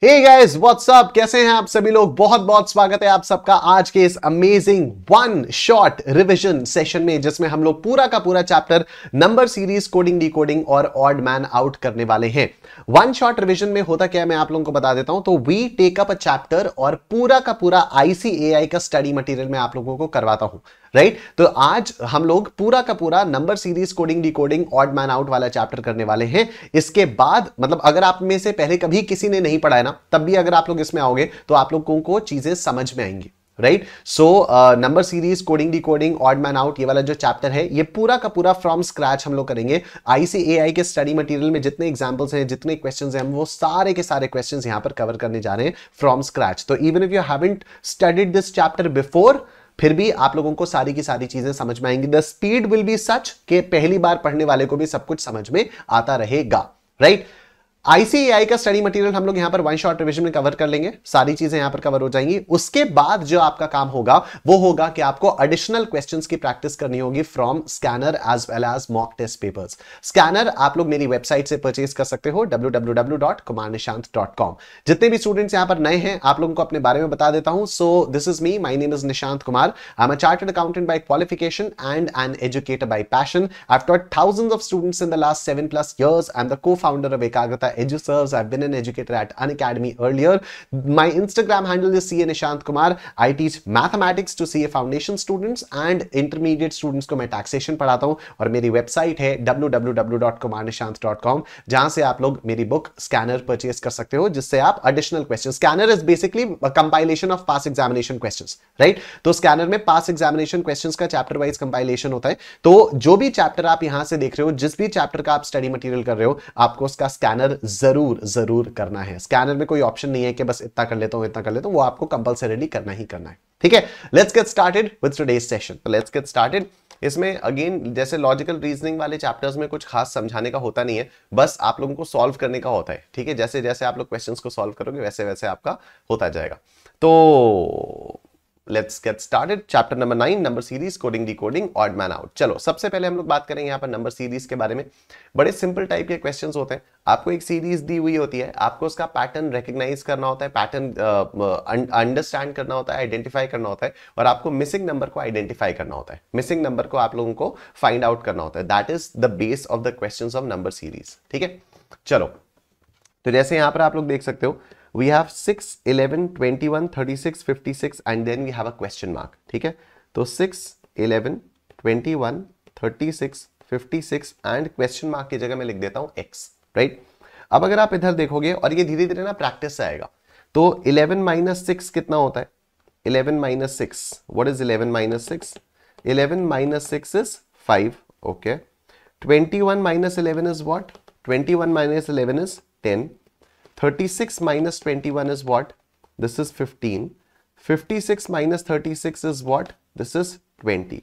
Hey guys what's up, कैसे हैं आप सभी लोग। बहुत बहुत स्वागत है आप सबका आज के इस amazing one shot revision session में, जिसमें हम लोग पूरा का पूरा chapter number series, coding, decoding और ऑड मैन आउट करने वाले हैं। वन शॉट रिवीजन में होता क्या है मैं आप लोगों को बता देता हूं। तो we take up a chapter और पूरा का पूरा आईसीएआई का स्टडी मटेरियल मैं आप लोगों को करवाता हूं, राइट। तो आज हम लोग पूरा का पूरा number series, coding, decoding, odd man out वाला चैप्टर करने वाले हैं। इसके बाद मतलब अगर आप में से पहले कभी किसी ने नहीं पढ़ा है ना, तब भी अगर आप लोग इसमें आओगे तो आप लोगों को चीजें समझ में आएंगी, right. So number series, coding, decoding, odd man out, ये वाला जो चैप्टर है ये पूरा का पूरा फ्रॉम स्क्रैच हम लोग करेंगे। आईसीएआई के स्टडी मटेरियल में जितने एग्जांपल्स हैं, जितने क्वेश्चंस हैं, हम वो सारे के सारे क्वेश्चंस यहां पर कवर करने जा रहे हैं फ्रॉम स्क्रैच। तो even if you haven't studied this chapter before, फिर भी आप लोगों को सारी की सारी चीजें समझ में आएंगी। द स्पीड विल बी सच कि पहली बार पढ़ने वाले को भी सब कुछ समझ में आता रहेगा, राइट। आईसीएआई का स्टडी मटेरियल हम लोग यहां पर वन शॉट रिवीजन में कवर कर लेंगे, सारी चीजें यहां पर कवर हो जाएंगी। उसके बाद जो आपका काम होगा वो होगा कि आपको एडिशनल क्वेश्चंस की प्रैक्टिस करनी होगी from scanner as well as mock test papers. Scanner आप लोग मेरी वेबसाइट से परचेज कर सकते हो www.kumarnishant.com। जितने भी स्टूडेंट्स यहां पर नए हैं, आप लोगों को अपने बारे में बता देता हूं। So this is me, my name is Nishant Kumar. I am a chartered accountant bye qualification and an educator bye passion. I have taught thousands of students in the last 7+ years. I'm the co-founder of Ekagrata EduServes. I've been an educator at Unacademy earlier. My Instagram handle is CA Nishant Kumar. I teach mathematics to CA foundation students and intermediate students को मैं taxation पढ़ाता हूँ। और मेरी website है www.kumarnishant.com, जहां से आप लोग मेरी बुक स्कैनर परचेज कर सकते हो, जिससे आप additional question, scanner is basically compilation of pass examination questions, right. तो स्कैनर में पास एग्जामिनेशन क्वेश्चंस का चैप्टर वाइज कंपाइलेशन होता है। तो जो भी चैप्टर आप यहां से देख रहे हो, जिस भी चैप्टर का आप स्टडी मटेरियल कर रहे हो, आपको उसका स्कैनर जरूर जरूर करना है। स्कैनर में कोई ऑप्शन नहीं है कि बस इतना कर लेता हूं, इतना कर लेता हूं, वो आपको कंपल्सरीली करना ही करना है, ठीक है। Let's get started with today's session. तो लेट्स गेट स्टार्टेड। इसमें अगेन जैसे लॉजिकल रीजनिंग वाले चैप्टर्स में कुछ खास समझाने का होता नहीं है, बस आप लोगों को सॉल्व करने का होता है, ठीक है। जैसे जैसे आप लोग क्वेश्चंस को सॉल्व करोगे वैसे वैसे आपका होता जाएगा। तो let's get started. Chapter number 9, number series, coding, decoding, odd man out. चलो सबसे पहले हम लोग बात करेंगे यहाँ पर नंबर सीरीज के बारे में। बड़े सिंपल टाइप के क्वेश्चंस होते हैं। आपको एक सीरीज दी हुई होती है, आपको उसका पैटर्न रिकॉग्नाइज करना होता है, पैटर्न अंडरस्टैंड करना होता है, आइडेंटिफाई करना होता है, और आपको मिसिंग नंबर को आइडेंटिफाई करना होता है, मिसिंग नंबर को आप लोगों को फाइंड आउट करना होता है। That is the base of the questions of number series, ठीक है। चलो तो जैसे यहां पर आप लोग देख सकते हो, we have 6, 11, 21, 36, 56 and then we have a question mark, ठीक है। तो 6, 11, 21, 36, 56 and question mark की जगह मैं लिख देता हूं x, राइट। अब अगर आप इधर देखोगे, और ये धीरे धीरे ना प्रैक्टिस से आएगा, तो 11 - 6 कितना होता है? 11 - 6, what is 11 - 6? 11 - 6 is 5, okay. 21 - 11 is what? 21 - 11 is 10. 36 - 21 is what? This is 15. 56 - 36 is what? This is 20.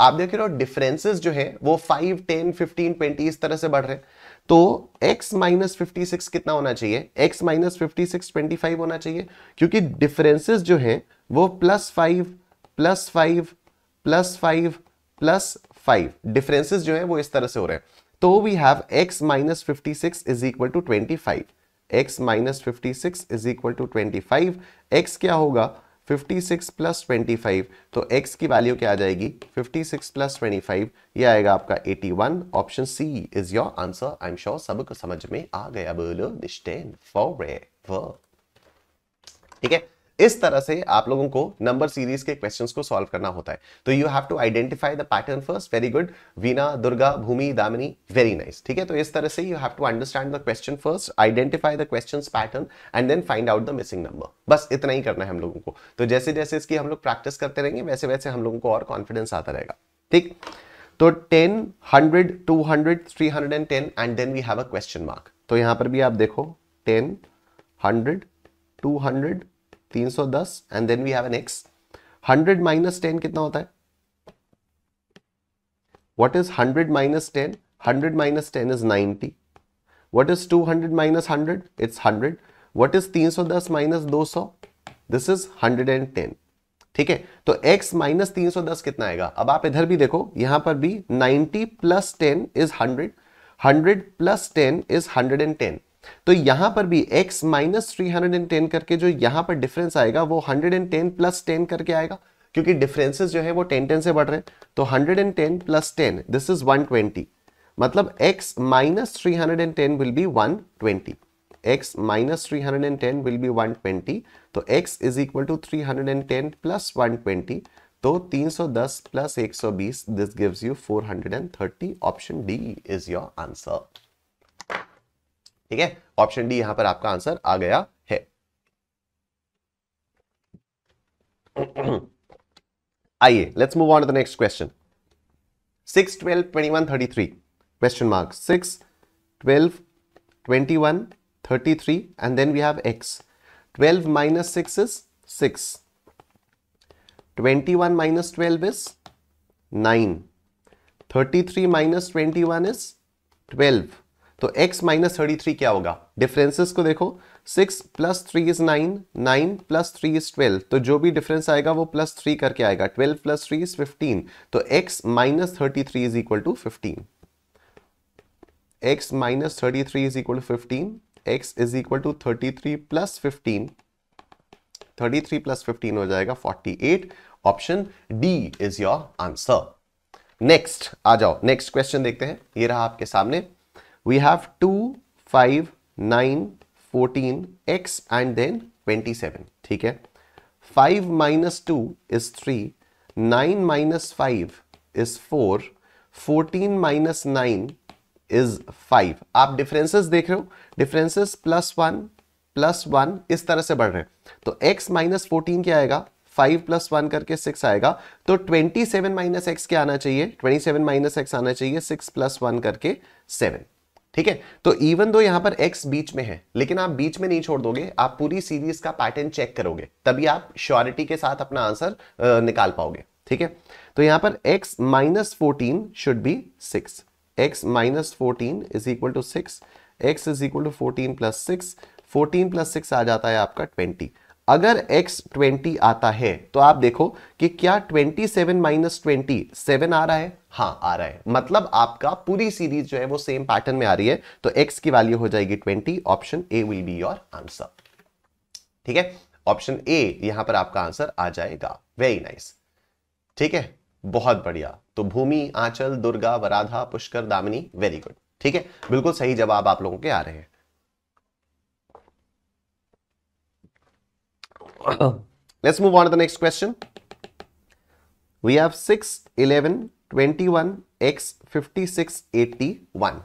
आप देख रहे हो डिफरेंसेस जो है वो 5, 10, 15, 20 इस तरह से बढ़ रहे हैं। तो x - 56 कितना होना चाहिए? x - 56 25 होना चाहिए, क्योंकि डिफरेंसेस जो है वो +5, +5, +5, +5 डिफरेंसेस जो है वो इस तरह से हो रहे हैं। तो we have x - 56 is equal to 25। x - 56 is equal to 25। x क्या होगा? 56 + 25। तो x की वैल्यू क्या आ जाएगी? 56 + 25, ये आएगा आपका 81। Option C is your answer. I am sure सबको समझ में आ गया। बोलो निश्चय फॉरएवर, ठीक है। इस तरह से आप लोगों को नंबर सीरीज के क्वेश्चंस को सॉल्व करना होता है। तो you have to identify the pattern first. Very good Veena, Durga, Bhumi, Damini, very nice, ठीक है। तो इस तरह से you have to understand the question first, identify the questions pattern and then find out the missing number. बस इतना ही करना है हम लोगों को। तो जैसे जैसे इसकी हम लोग प्रैक्टिस करते रहेंगे वैसे वैसे हम लोगों को और कॉन्फिडेंस आता रहेगा, ठीक। तो 10, 100, 200, 310 and then we have a question mark. तो यहां पर भी आप देखो 10, 100, 200, 310 and then we have an x। 100 - 10 कितना होता है? What is 100 - 10? 100 - 10 is 90। What is 200 - 100? It's 100। What is 310 - 200? This is 110, ठीक है। तो x - 310 कितना आएगा? अब आप इधर भी देखो, यहां पर भी 90 + 10 इज 100, 100 + 10 इज 110। तो यहां पर भी x माइनस 310 करके जो यहां पर डिफरेंस आएगा वो 110 प्लस 10 करके आएगा, क्योंकि डिफरेंसेस जो है वो 10 से बढ़ रहे हैं। तो 110 प्लस 10 दिस इज 120, मतलब x minus 310 will be 120, x minus 310 will be 120। तो x is equal to 310 plus 120, तो 310 plus 120 this gives you 430। Option D is your answer. ठीक है, ऑप्शन डी यहां पर आपका आंसर आ गया है। आइए let's move on to the next question. 6, 12, 21, 33 question mark 6, 12, 21, 33 and then we have x. 12 minus 6 is 6, 21 minus 12 is 9, 33 minus 21 is 12। तो x माइनस 33 क्या होगा? डिफरेंसेस को देखो, 6 प्लस 3 इज 9, 9 प्लस 3 इज 12, तो जो भी डिफरेंस आएगा वो प्लस 3 करके आएगा, 12 प्लस 3 इज 15, तो x minus 33 is equal to 15। x minus 33 is equal to 15, x is equal to 33 plus 15, 33 plus 15 हो जाएगा 48। Option D is your answer. Next आ जाओ, नेक्स्ट क्वेश्चन देखते हैं। ये रहा आपके सामने। We have 2, 5, 9, 14, x and then 27. ठीक है, 5 minus 2 is 3, 9 minus 5 is 4, 14 minus 9 is 5। आप डिफरेंसेस देख रहे हो, डिफरेंसेस प्लस वन इस तरह से बढ़ रहे हैं। तो x माइनस 14 क्या आएगा? 5 प्लस 1 करके 6 आएगा, तो 27 माइनस एक्स क्या आना चाहिए? 27 माइनस एक्स आना चाहिए 6 प्लस 1 करके 7। ठीक है, तो इवन दो यहां पर x बीच में है, लेकिन आप बीच में नहीं छोड़ दोगे, आप पूरी सीरीज का पैटर्न चेक करोगे, तभी आप श्योरिटी के साथ अपना आंसर निकाल पाओगे। ठीक है, तो यहां पर x minus 14 should be 6, x minus 14 is equal to 6, x is equal to 14 plus 6, 14 plus 6 आ जाता है आपका 20। अगर x 20 आता है तो आप देखो कि क्या 27 माइनस 20 7 आ रहा है? हाँ आ रहा है, मतलब आपका पूरी सीरीज जो है वो सेम पैटर्न में आ रही है, तो x की वैल्यू हो जाएगी 20। Option A will be your answer. ठीक है, ऑप्शन ए यहां पर आपका आंसर आ जाएगा। Very nice. ठीक है, बहुत बढ़िया। तो भूमि, आंचल, दुर्गा, वराधा, पुष्कर, दामिनी, वेरी गुड। ठीक है, बिल्कुल सही जवाब आप लोगों के आ रहे हैं। Let's move on to the next question. We have 6, 11, 21, x, 56, 81.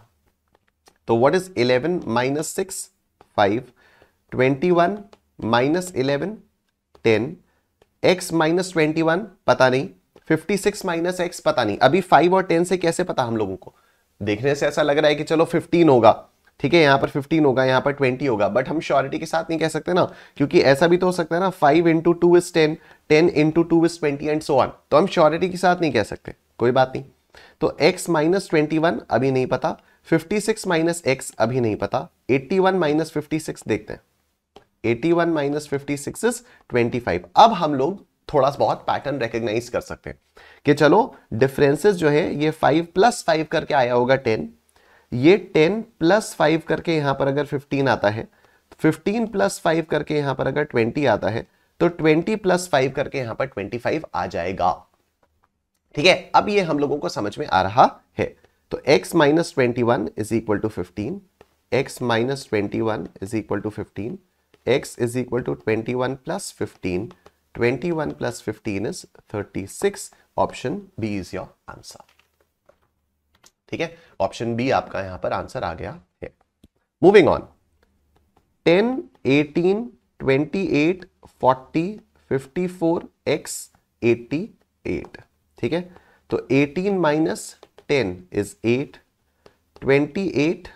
So what is 11 minus 6? 5. 21 minus 11? 10. x minus 21 पता नहीं, 56 minus x पता नहीं। अभी 5 और 10 से कैसे पता हम लोगों को? देखने से ऐसा लग रहा है कि चलो 15 होगा, ठीक है, यहां पर 15 होगा, यहां पर 20 होगा, बट हम श्योरिटी के साथ नहीं कह सकते ना, क्योंकि ऐसा भी तो हो सकता है ना, 5 into 2 is 10, 10 into 2 is 20 and so on. तो हम श्योरिटी के साथ नहीं कह सकते, कोई बात नहीं। तो x माइनस 21 अभी नहीं पता, 56 माइनस x अभी नहीं पता, 81 माइनस 56 देखते हैं। 81 माइनस 56 इज 25। अब हम लोग थोड़ा बहुत पैटर्न रिकॉग्नाइज कर सकते हैं कि चलो डिफरेंसेस जो है ये 5 प्लस 5 करके आया होगा 10, ये 10 प्लस 5 करके यहां पर अगर 15 आता है, 15 प्लस 5 करके यहां पर अगर 20 आता है, तो 20 प्लस 5 करके यहां पर 25 आ जाएगा। ठीक है, अब ये हम लोगों को समझ में आ रहा है। तो x minus 21 is equal to 15, x minus 21 is equal to 15, x is equal to 21 plus 15, 21 plus 15 is 36। Option B is your answer. ठीक है, ऑप्शन बी आपका यहां पर आंसर आ गया है। Moving on, 10, 18, 28, 40, 54, x 88। ठीक है, तो 18 minus 10 is 8, 28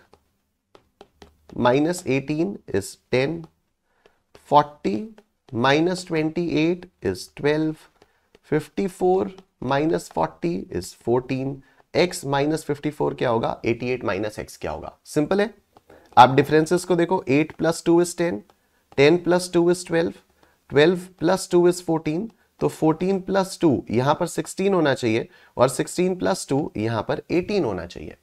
minus 18 is 10, 40 minus 28 is 12, 54 minus 40 is 14। x minus 54 क्या होगा? 88 माइनस एक्स क्या होगा? सिंपल है, आप डिफरेंसेस को देखो, 8 plus 2 is 10, 10 plus 2 is 12, 12 plus 2 is 14, तो 14 प्लस 2 यहां पर 16 होना चाहिए, और 16 प्लस 2 यहां पर 18 होना चाहिए।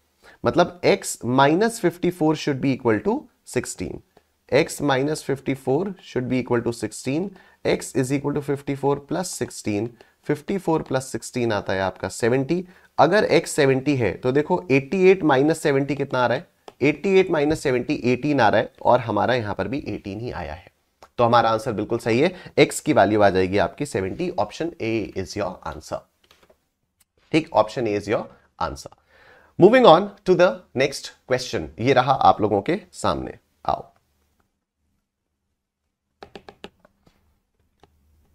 मतलब x minus 54 should be equal to 16. X minus 54 should be equal to 16. X is equal to 54 plus 16. 54 plus 16 आता है आपका 70. अगर X 70 है तो देखो 88 माइनस 70 कितना आ रहा है? 88 माइनस 70 18 आ रहा है और हमारा यहां पर भी 18 ही आया है. तो हमारा आंसर बिल्कुल सही है. X की वैल्यू आ जाएगी आपकी 70. Option A is your answer. ठीक, option A is your answer. Moving on to the next question. ये रहा आप लोगों के सामने. आओ.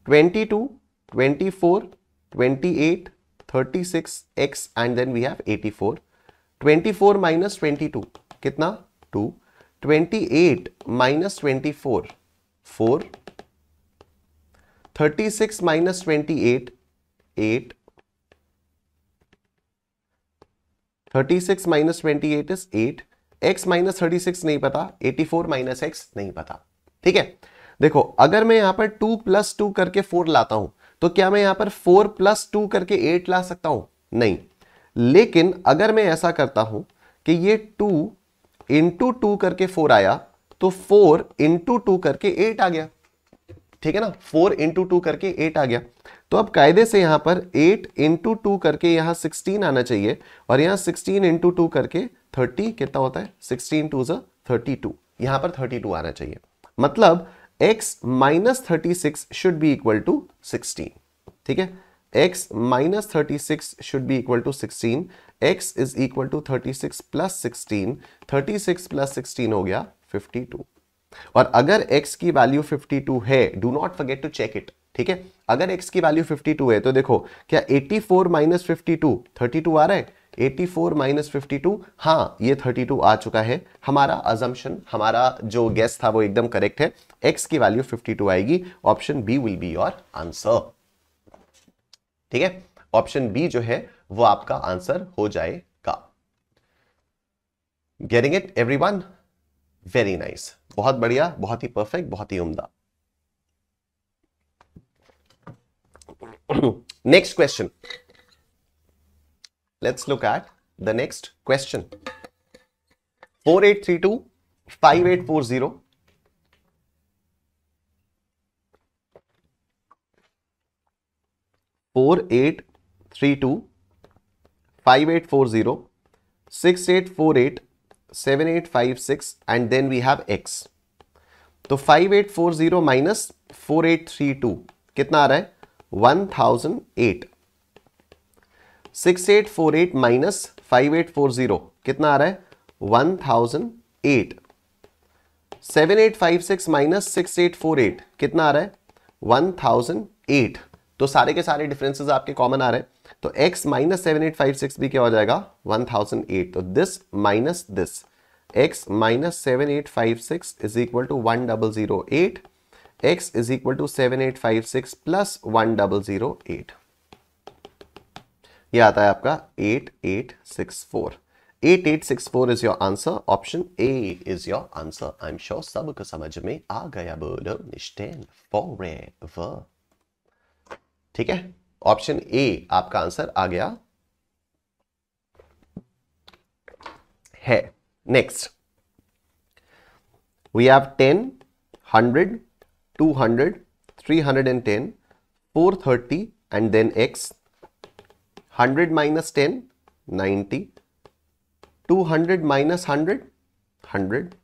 22, 24, 28, 36, x and then we have 84. 24 minus 22 कितना? 2. 28 minus 24 4. 36 minus 28 8. 36 minus 28 is 8. x minus 36 नहीं पता. 84 minus x नहीं पता. ठीक है, देखो अगर मैं यहां पर 2 plus 2 करके 4 लाता हूं तो क्या मैं यहां पर 4 plus 2 करके 8 ला सकता हूं? नहीं. लेकिन अगर मैं ऐसा करता हूं कि ये 2 into 2 करके 4 आया तो 4 into 2 करके 8 आ गया. ठीक है ना, 4 into 2 करके 8 आ गया. तो अब कायदे से यहां पर 8 into 2 करके यहां 16 आना चाहिए और यहां 16 into 2 करके 30 कितना होता है? 16 2 is 32. यहां पर 32 आना चाहिए. मतलब x minus 36 should be equal to 16. ठीक है, x minus 36 should be equal to 16. x is equal to 36 plus 16. 36 plus 16 हो गया 52. और अगर x की वैल्यू 52 है, do not forget to check it. ठीक है, अगर x की वैल्यू 52 है तो देखो क्या 84 माइनस 52 32 आ रहा है? 84 माइनस 52, हाँ ये 32 आ चुका है. हमारा अजम्पशन, हमारा जो गेस था वो एकदम करेक्ट है. x की वैल्यू 52 आएगी. Option B will be your answer. ठीक है, ऑप्शन बी जो है वो आपका आंसर हो जाएगा. Getting it everyone? Very nice, बहुत बढ़िया, बहुत ही परफेक्ट, बहुत ही उम्दा. Next question. Let's look at the next question. 4832 5840 4832 5840 6848 7856 and then we have x. तो 5840 माइनस 4832 कितना आ रहा है? 1008. 6848 माइनस 5840 कितना आ रहा है? 1008. 7856 माइनस 6848 कितना आ रहा है? 1008. तो सारे के सारे डिफरेंसेस आपके कॉमन आ रहे हैं. तो x माइनस 7856 भी क्या हो जाएगा? 1008. तो this minus this, x minus 7856 is equal to 1008. x is equal to 7856 plus 1008. यह आता है आपका 8864. 8864 is your answer. Option A is your answer. I'm sure सबको समझ में आ गया. बोलो निश्चय forever. ठीक है, ऑप्शन ए आपका आंसर आ गया है. Next we have 10, 100, 200, 310, 430 and then x. 100 minus 10 90. 200 minus 100 100.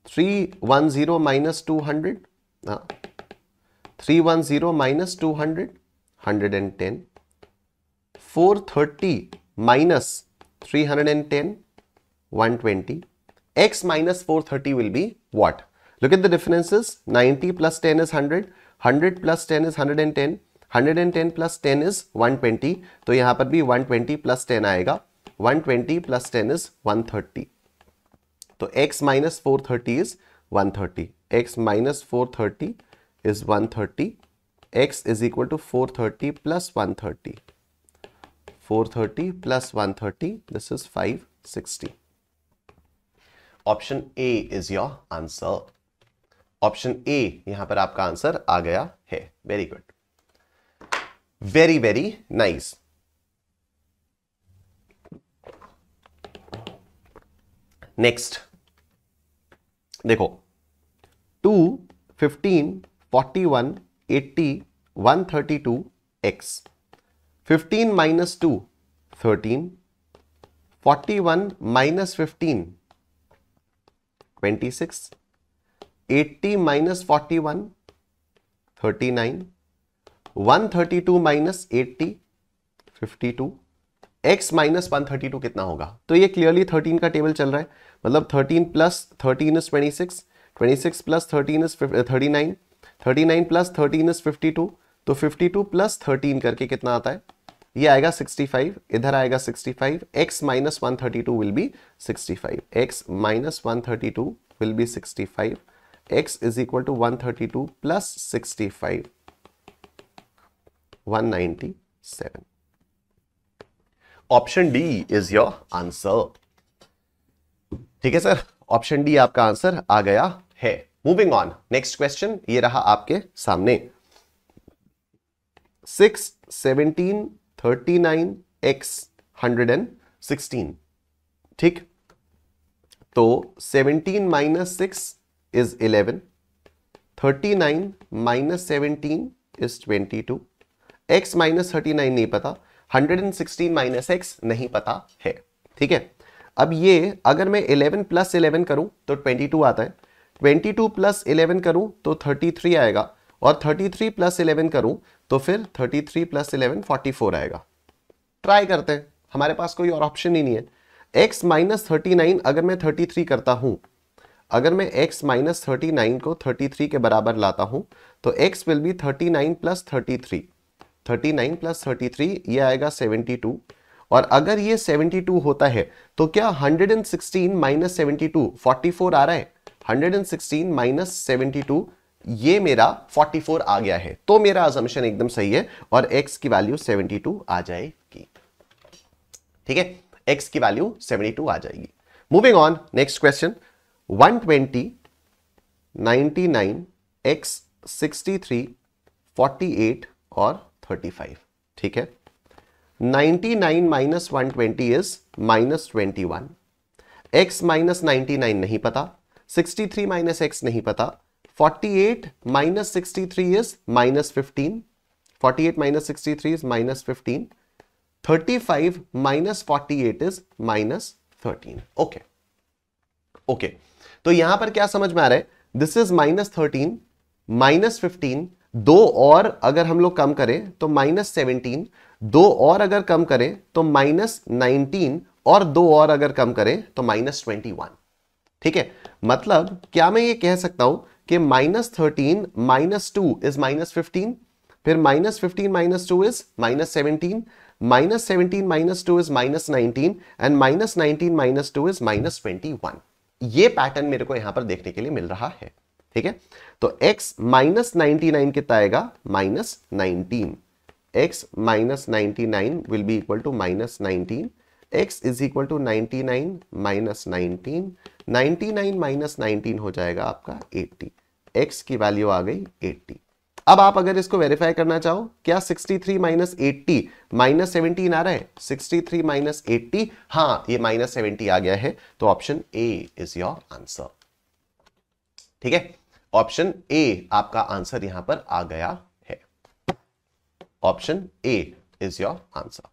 310 minus 200 310 minus 200 110. 430 minus 310 120. x minus 430 will be what? Look at the differences. 90 plus 10 is 100. 100 plus 10 is 110. 110 plus 10 is 120. तो यहां पर भी 120 plus 10 आएगा. 120 plus 10 is 130. तो x minus 430 is 130. x minus 430 is 130. x is equal to 430 plus 130. 430 plus 130. This is 560. Option A is your answer. Option A यहां पर आपका answer आ गया है. Very good, very very nice. Next देखो 2, 15, 41, 80, 132 x, 15 minus 2 13, 41 minus 15 26, 80 minus 41 39, 132 minus 80 52, x minus 132 कितना होगा? तो ये क्लियरली 13 का टेबल चल रहा है, मतलब 13 plus 13 is 26, 26 plus 13 is 39, 39 plus 13 is 52, तो 52 प्लस 13 करके कितना आता है? ये आएगा 65, इधर आएगा 65, x minus 132 will be 65, x minus 132 will be 65, x is equal to 132 plus 65, 197. Option D is your answer. ठीक है सर, ऑप्शन डी आपका आंसर आ गया है. मूविंग ऑन, नेक्स्ट क्वेश्चन ये रहा आपके सामने. 6, 17, 39 x 116. ठीक, तो 17 minus 6 is 11, 39 minus 17 is 22, x minus 39 नहीं पता, 116 माइनस एक्स नहीं पता है. ठीक है, अब ये अगर मैं 11 प्लस 11 करूं तो 22 आता है, 22 प्लस 11 करूं तो 33 आएगा, और 33 प्लस 11 करूं तो फिर 33 प्लस 11 44 आएगा. ट्राई करते हैं, हमारे पास कोई और ऑप्शन ही नहीं है. x माइनस 39 अगर मैं 33 करता हूं, अगर मैं x माइनस 39 को 33 के बराबर लाता हूं तो x will be 39 plus 33, 39 plus 33 ये आएगा 72, और अगर ये 72 होता है तो क्या 116 माइनस 72 44 आ रहा है? 116 माइनस 72 ये मेरा 44 आ गया है, तो मेरा असम्पशन एकदम सही है और x की वैल्यू 72 आ जाएगी. ठीक है, x की वैल्यू 72 आ जाएगी. Moving on, next question. 120, 99 x 63, 48 और 35. ठीक है, 99 minus 120 is minus 21, x minus 99 नहीं पता, 63 माइनस x नहीं पता, 48 minus 63 is minus 15, 48 minus 63 is minus 15, 35 minus 48 is minus 13. Okay okay, तो यहां पर क्या समझ में आ रहा है? दिस इज माइनस 13, माइनस 15, दो और अगर हम लोग कम करें तो माइनस 17, दो और अगर कम करें तो माइनस 19, और दो और अगर कम करें तो माइनस 21. ठीक है, मतलब क्या मैं ये कह सकता हूं कि माइनस 13 माइनस 2 इज माइनस 15, फिर minus 15 minus 2 is minus 17, minus 17 minus 2 is minus 19, and minus 19 minus 2 is minus 21. ये पैटर्न मेरे को यहां पर देखने के लिए मिल रहा है. ठीक है, तो x माइनस 99 कितना आएगा? Minus 19. x minus 99 will be equal to minus 19. x is equal to 99 minus 19, 99 minus 19 हो जाएगा आपका 80. x की वैल्यू आ गई 80. अब आप अगर इसको वेरीफाई करना चाहो, क्या 63 माइनस 80 माइनस 17 आ रहा है? 63 माइनस 80, हाँ ये माइनस 70 आ गया है, तो option A is your answer. ठीक है, ऑप्शन ए आपका आंसर यहां पर आ गया है. Option A is your answer.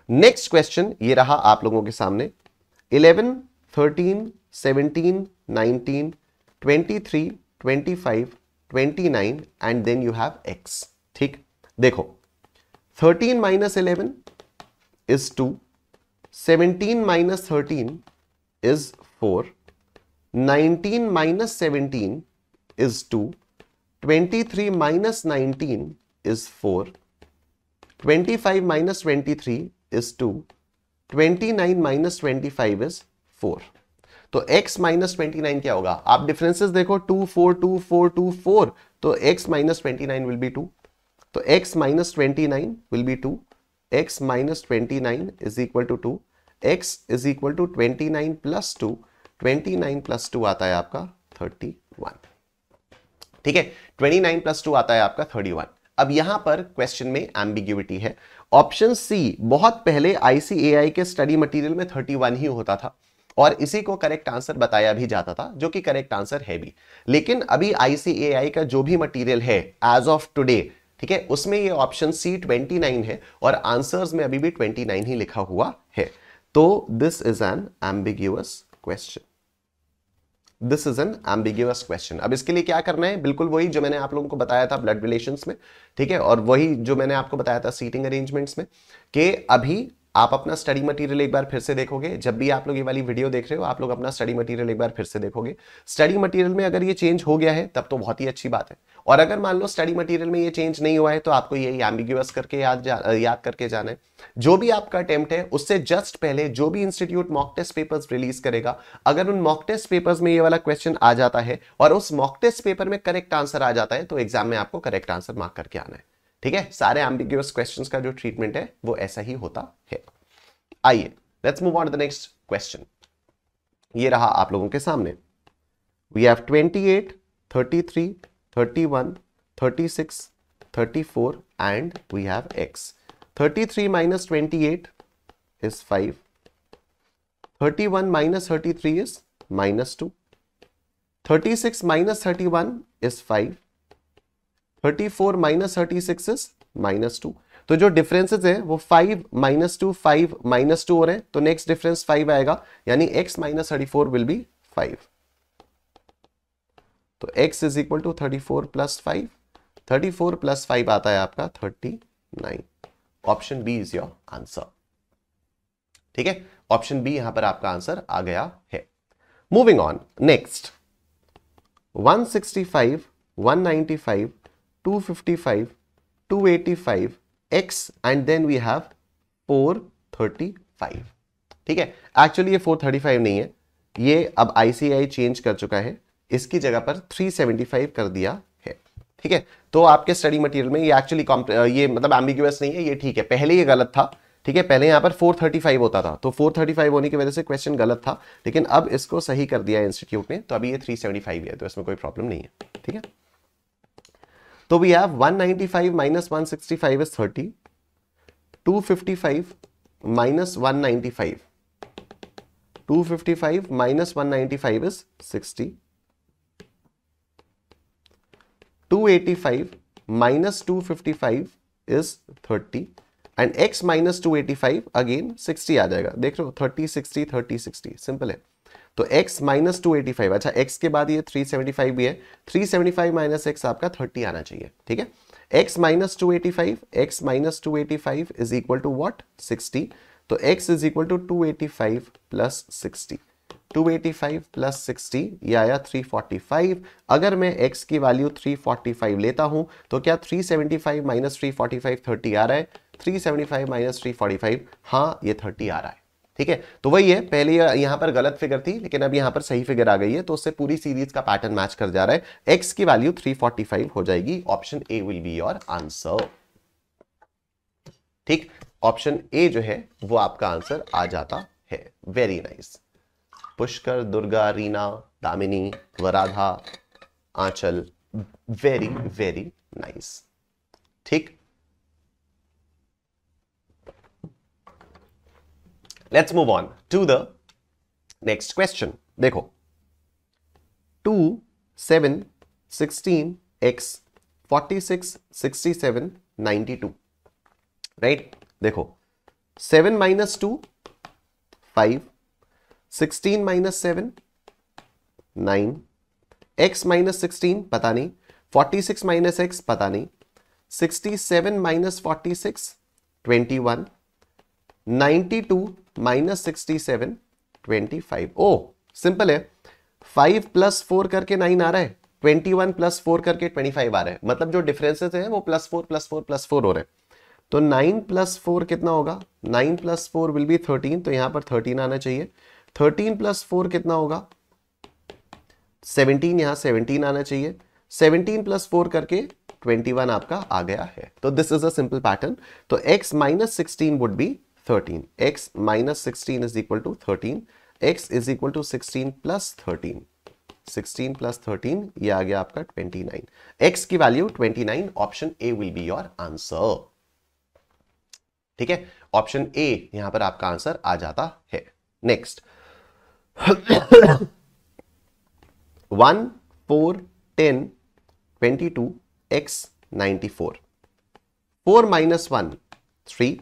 Next question ये रहा आप लोगों के सामने. 11, 13, 17, 19, 23, 25, 29 and then you have x. ठीक, देखो 13 minus 11 is 2, 17 minus 13 is 4, 19 minus 17 is 2, 23 minus 19 is 4, 25 minus 23 is 2, 29 minus 25 is 4. तो x minus 29 क्या होगा? आप डिफरेंसेस देखो, 2, 4, 2, 4, 2, 4, तो x minus 29 will be 2. तो x minus 29 will be 2. x minus 29 is equal to 2. x is equal to 29 plus 2. 29 plus 2 आता है आपका 31. ठीक है, 29 प्लस 2 आता है आपका 31. अब यहां पर क्वेश्चन में एम्बिग्यूटी है. ऑप्शन सी बहुत पहले ICAI के स्टडी मटेरियल में 31 ही होता था, और इसी को करेक्ट आंसर बताया भी जाता था, जो कि करेक्ट आंसर है भी। लेकिन अभी ICAI का जो भी मटेरियल है एज ऑफ टुडे, ठीक है, उसमें ये ऑप्शन सी 29 है और आंसर्स में अभी भी 29 ही लिखा हुआ है। तो this is an ambiguous question, this is an ambiguous question. अब इसके लिए क्या करना है, बिल्कुल वही जो मैंने आप लोगों को बताया था ब्लड रिलेशंस में, ठीक है, और वही जो मैंने आपको बताया था सीटिंग अरेंजमेंट्स में, कि अभी आप अपना स्टडी मटेरियल एक बार फिर से देखोगे। जब भी आप लोग ये वाली वीडियो देख रहे हो, आप लोग अपना स्टडी मटेरियल एक बार फिर से देखोगे। स्टडी मटेरियल में अगर ये चेंज हो गया है तब तो बहुत ही अच्छी बात है, और अगर मान लो स्टडी मटेरियल में ये चेंज नहीं हुआ है तो आपको ये एम्बिग्यूअस करके याद करके जाना है। जो भी आपका अटेम्प्ट है उससे जस्ट पहले जो भी institute mock test papers release करेगा, अगर उन मॉक टेस्ट पेपर्स में ये वाला क्वेश्चन आ जाता है और उस मॉक टेस्ट पेपर में करेक्ट आंसर आ जाता है, तो एग्जाम में आपको करेक्ट आंसर मार्क करके आना है। ठीक है, सारे एम्बिग्यूअस क्वेश्चंस का जो ट्रीटमेंट है वो ऐसा ही होता है। आइए let's move on to the next question. ये रहा आप लोगों के सामने। We have 28, 33, 31, 36, 34 and we have x. 33 minus 28 is 5. 31 minus 33 is minus 2. 36 minus 31 is 5. 34 minus 36 is minus 2. तो जो डिफरेंसेस है वो 5 minus 2 5 minus 2 हो रहे हैं, तो नेक्स्ट डिफरेंस 5 आएगा, यानी x minus 34 विल बी 5। तो x is equal to 34 plus 5, 34 plus 5 आता है आपका 39। Option B is your answer. ठीक है, ऑप्शन बी यहां पर आपका आंसर आ गया है। Moving on, next 165, 195, 255, 285 x and then we have 435। ठीक है, एक्चुअली ये 435 नहीं है, ये अब ICAI चेंज कर चुका है, इसकी जगह पर 375 कर दिया है। ठीक है, तो आपके स्टडी मटेरियल में ये एक्चुअली ये मतलब एम्बिग्यूअस नहीं है, ये ठीक है। पहले ये गलत था, ठीक है, पहले यहां पर 435 होता था, तो 435 होने की वजह से क्वेश्चन गलत था, लेकिन अब इसको सही कर दिया इंस्टीट्यूट ने, तो अभी ये 375 है, तो इसमें कोई प्रॉब्लम नहीं है। ठीक है, तो we have 195 minus 165 is 30, 255 minus 195, 255 minus 195 is 60, 285 minus 255 is 30 and x minus 285 again 60 आ जाएगा। देख रहे हो, 30 60 30 60, सिंपल है। तो x माइनस 285, अच्छा x के बाद ये 375 भी है, 375 माइनस x आपका 30 आना चाहिए। ठीक है, x minus 285, x minus 285 is equal to what, 60। तो x is equal to 285 plus 60, 285 plus 60 ये आया 345। अगर मैं x की वैल्यू 345 लेता हूं तो क्या 375 माइनस 345 30 आ रहा है, 375 माइनस 345, हाँ ये 30 आ रहा है। ठीक है, तो वही है, पहले यहां पर गलत फिगर थी लेकिन अब यहां पर सही फिगर आ गई है, तो उससे पूरी सीरीज का पैटर्न मैच कर जा रहा है। x की वैल्यू 345 हो जाएगी। Option A will be your answer. ठीक, ऑप्शन ए जो है वो आपका आंसर आ जाता है। Very nice. Pushkar, Durga, Reena, Damini, Varadha, Aanchal, very very nice. ठीक, let's move on to the next question. देखो 2 7 16 x 46 67 92, राइट। देखो 7 माइनस 2 5, 16 माइनस 7 9, x माइनस 16 पता नहीं, 46 माइनस x पता नहीं, 67 माइनस 46 21, 92 माइनस 67 25। ओ सिंपल है, 5 प्लस 4 करके 9 आ रहा है, 21 प्लस 4 करके 25 आ रहा है, मतलब जो डिफरेंसेस हैं वो प्लस 4 प्लस 4 प्लस 4 हो रहे हैं। तो 9 प्लस 4 कितना होगा, 9 प्लस 4 विल बी 13, तो यहां पर 13 आना चाहिए। 13 प्लस 4 कितना होगा, 17, यहां 17 आना चाहिए। 17 प्लस 4 करके 21 आपका आ गया है। तो this is a simple pattern. तो x minus 16 would be 13, x minus 16 is equal to 13, x is equal to 16 plus 13, 16 plus 13 ये आ गया आपका 29, x की value 29, option A will be your answer. ठीक है, ऑप्शन ए यहां पर आपका आंसर आ जाता है। Next 1, 4, 10, 22, x 94. 4 minus 1, 3,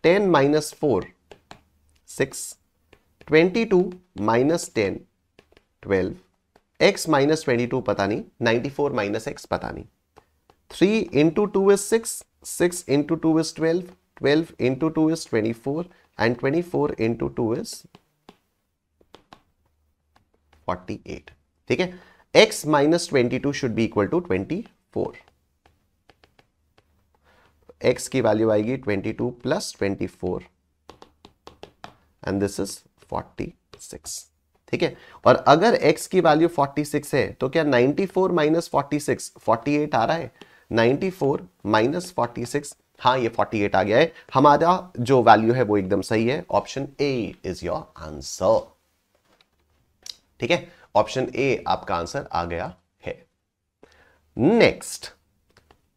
10 minus 4, 6, 22 minus 10, 12, x minus 22 पता नहीं, 94 minus x पता नहीं. 3 into 2 is 6, 6 into 2 is 12, 12 into 2 is 24, and 24 into 2 is 48. ठीक है, x minus 22 should be equal to 24. x की वैल्यू आएगी 22 plus 24 and this is 46. ठीक है, और अगर x की वैल्यू 46 है तो क्या 94 minus 46 48 आ रहा है? 94 minus 46, हाँ ये 48 आ गया है. हमारा जो वैल्यू है वो एकदम सही है. Option A is your answer. ठीक है, ऑप्शन ए आपका आंसर आ गया है. Next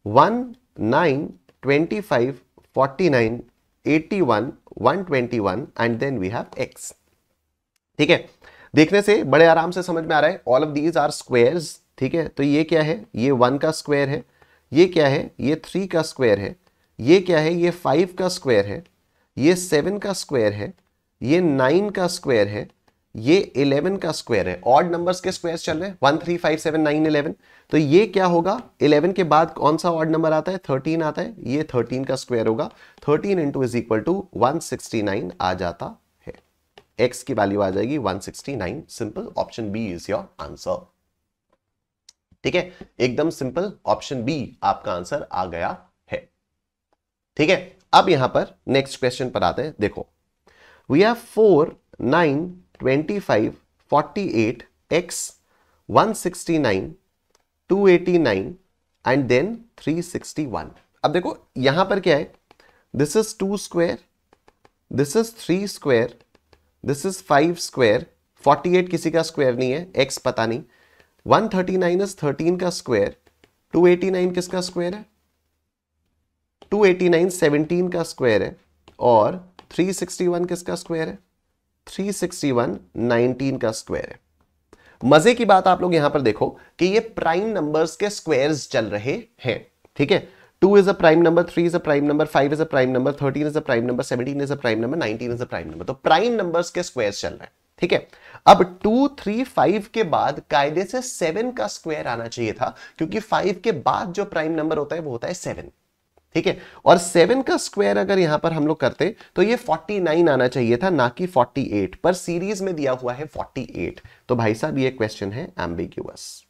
1, 9, 25, 49, 81, 121 and then we have x. ठीक है, देखने से बड़े आराम से समझ में आ रहा है. All of these are squares. ठीक है, तो ये क्या है? ये 1 का स्क्वायर है. ये क्या है? ये 3 का स्क्वायर है. ये क्या है? ये 5 का स्क्वायर है. ये 7 का स्क्वायर है. ये 9 का स्क्वायर है. ये 11 का स्क्वायर है. ऑड नंबर्स के स्क्वायर्स चल रहे हैं 1, 3, 5, 7, 9, 11. तो ये क्या होगा? 11 के बाद कौन सा ऑड नंबर आता है? 13 आता है. ये 13 का स्क्वायर होगा. 13 इंटू इज इक्वल टू 169 आ जाता है. x की वैल्यू आ जाएगी 169. Simple. Option B is your answer. ठीक है, एकदम सिंपल. ऑप्शन बी आपका आंसर आ गया है. ठीक है, अब यहां पर नेक्स्ट क्वेश्चन पर आते हैं. देखो, we have 4, 9, 25, 48, x 169, 289 and then 361. अब देखो यहां पर क्या है? This is 2 square, this is 3 square, this is 5 square. 48 किसी का स्क्वायर नहीं है, x पता नहीं. 139 इज 13 का स्क्वायर. 289 किसका स्क्वायर है? 289 17 का स्क्वायर है. और 361 किसका स्क्वायर है? 361 19 का स्क्वायर है. मजे की बात आप लोग यहां पर देखो कि ये प्राइम नंबर्स के स्क्वायर्स चल रहे हैं. ठीक है, 2 is a prime number, 3 is a prime number, 5 is a prime number, 13 is a prime number, 17 is a prime number, 19 is a prime number. तो प्राइम नंबर्स के स्क्वायर्स चल रहे हैं. ठीक है, अब 2, 3, 5 के बाद कायदे से 7 का स्क्वायर आना चाहिए था, क्योंकि 5 के बाद जो प्राइम नंबर होता है वो होता है 7. ठीक है, और 7 का स्क्वायर अगर यहां पर हम लोग करते तो ये 49 आना चाहिए था, ना कि 48. पर सीरीज में दिया हुआ है 48. तो भाई साहब ये क्वेश्चन है एम्बिग्यूअस.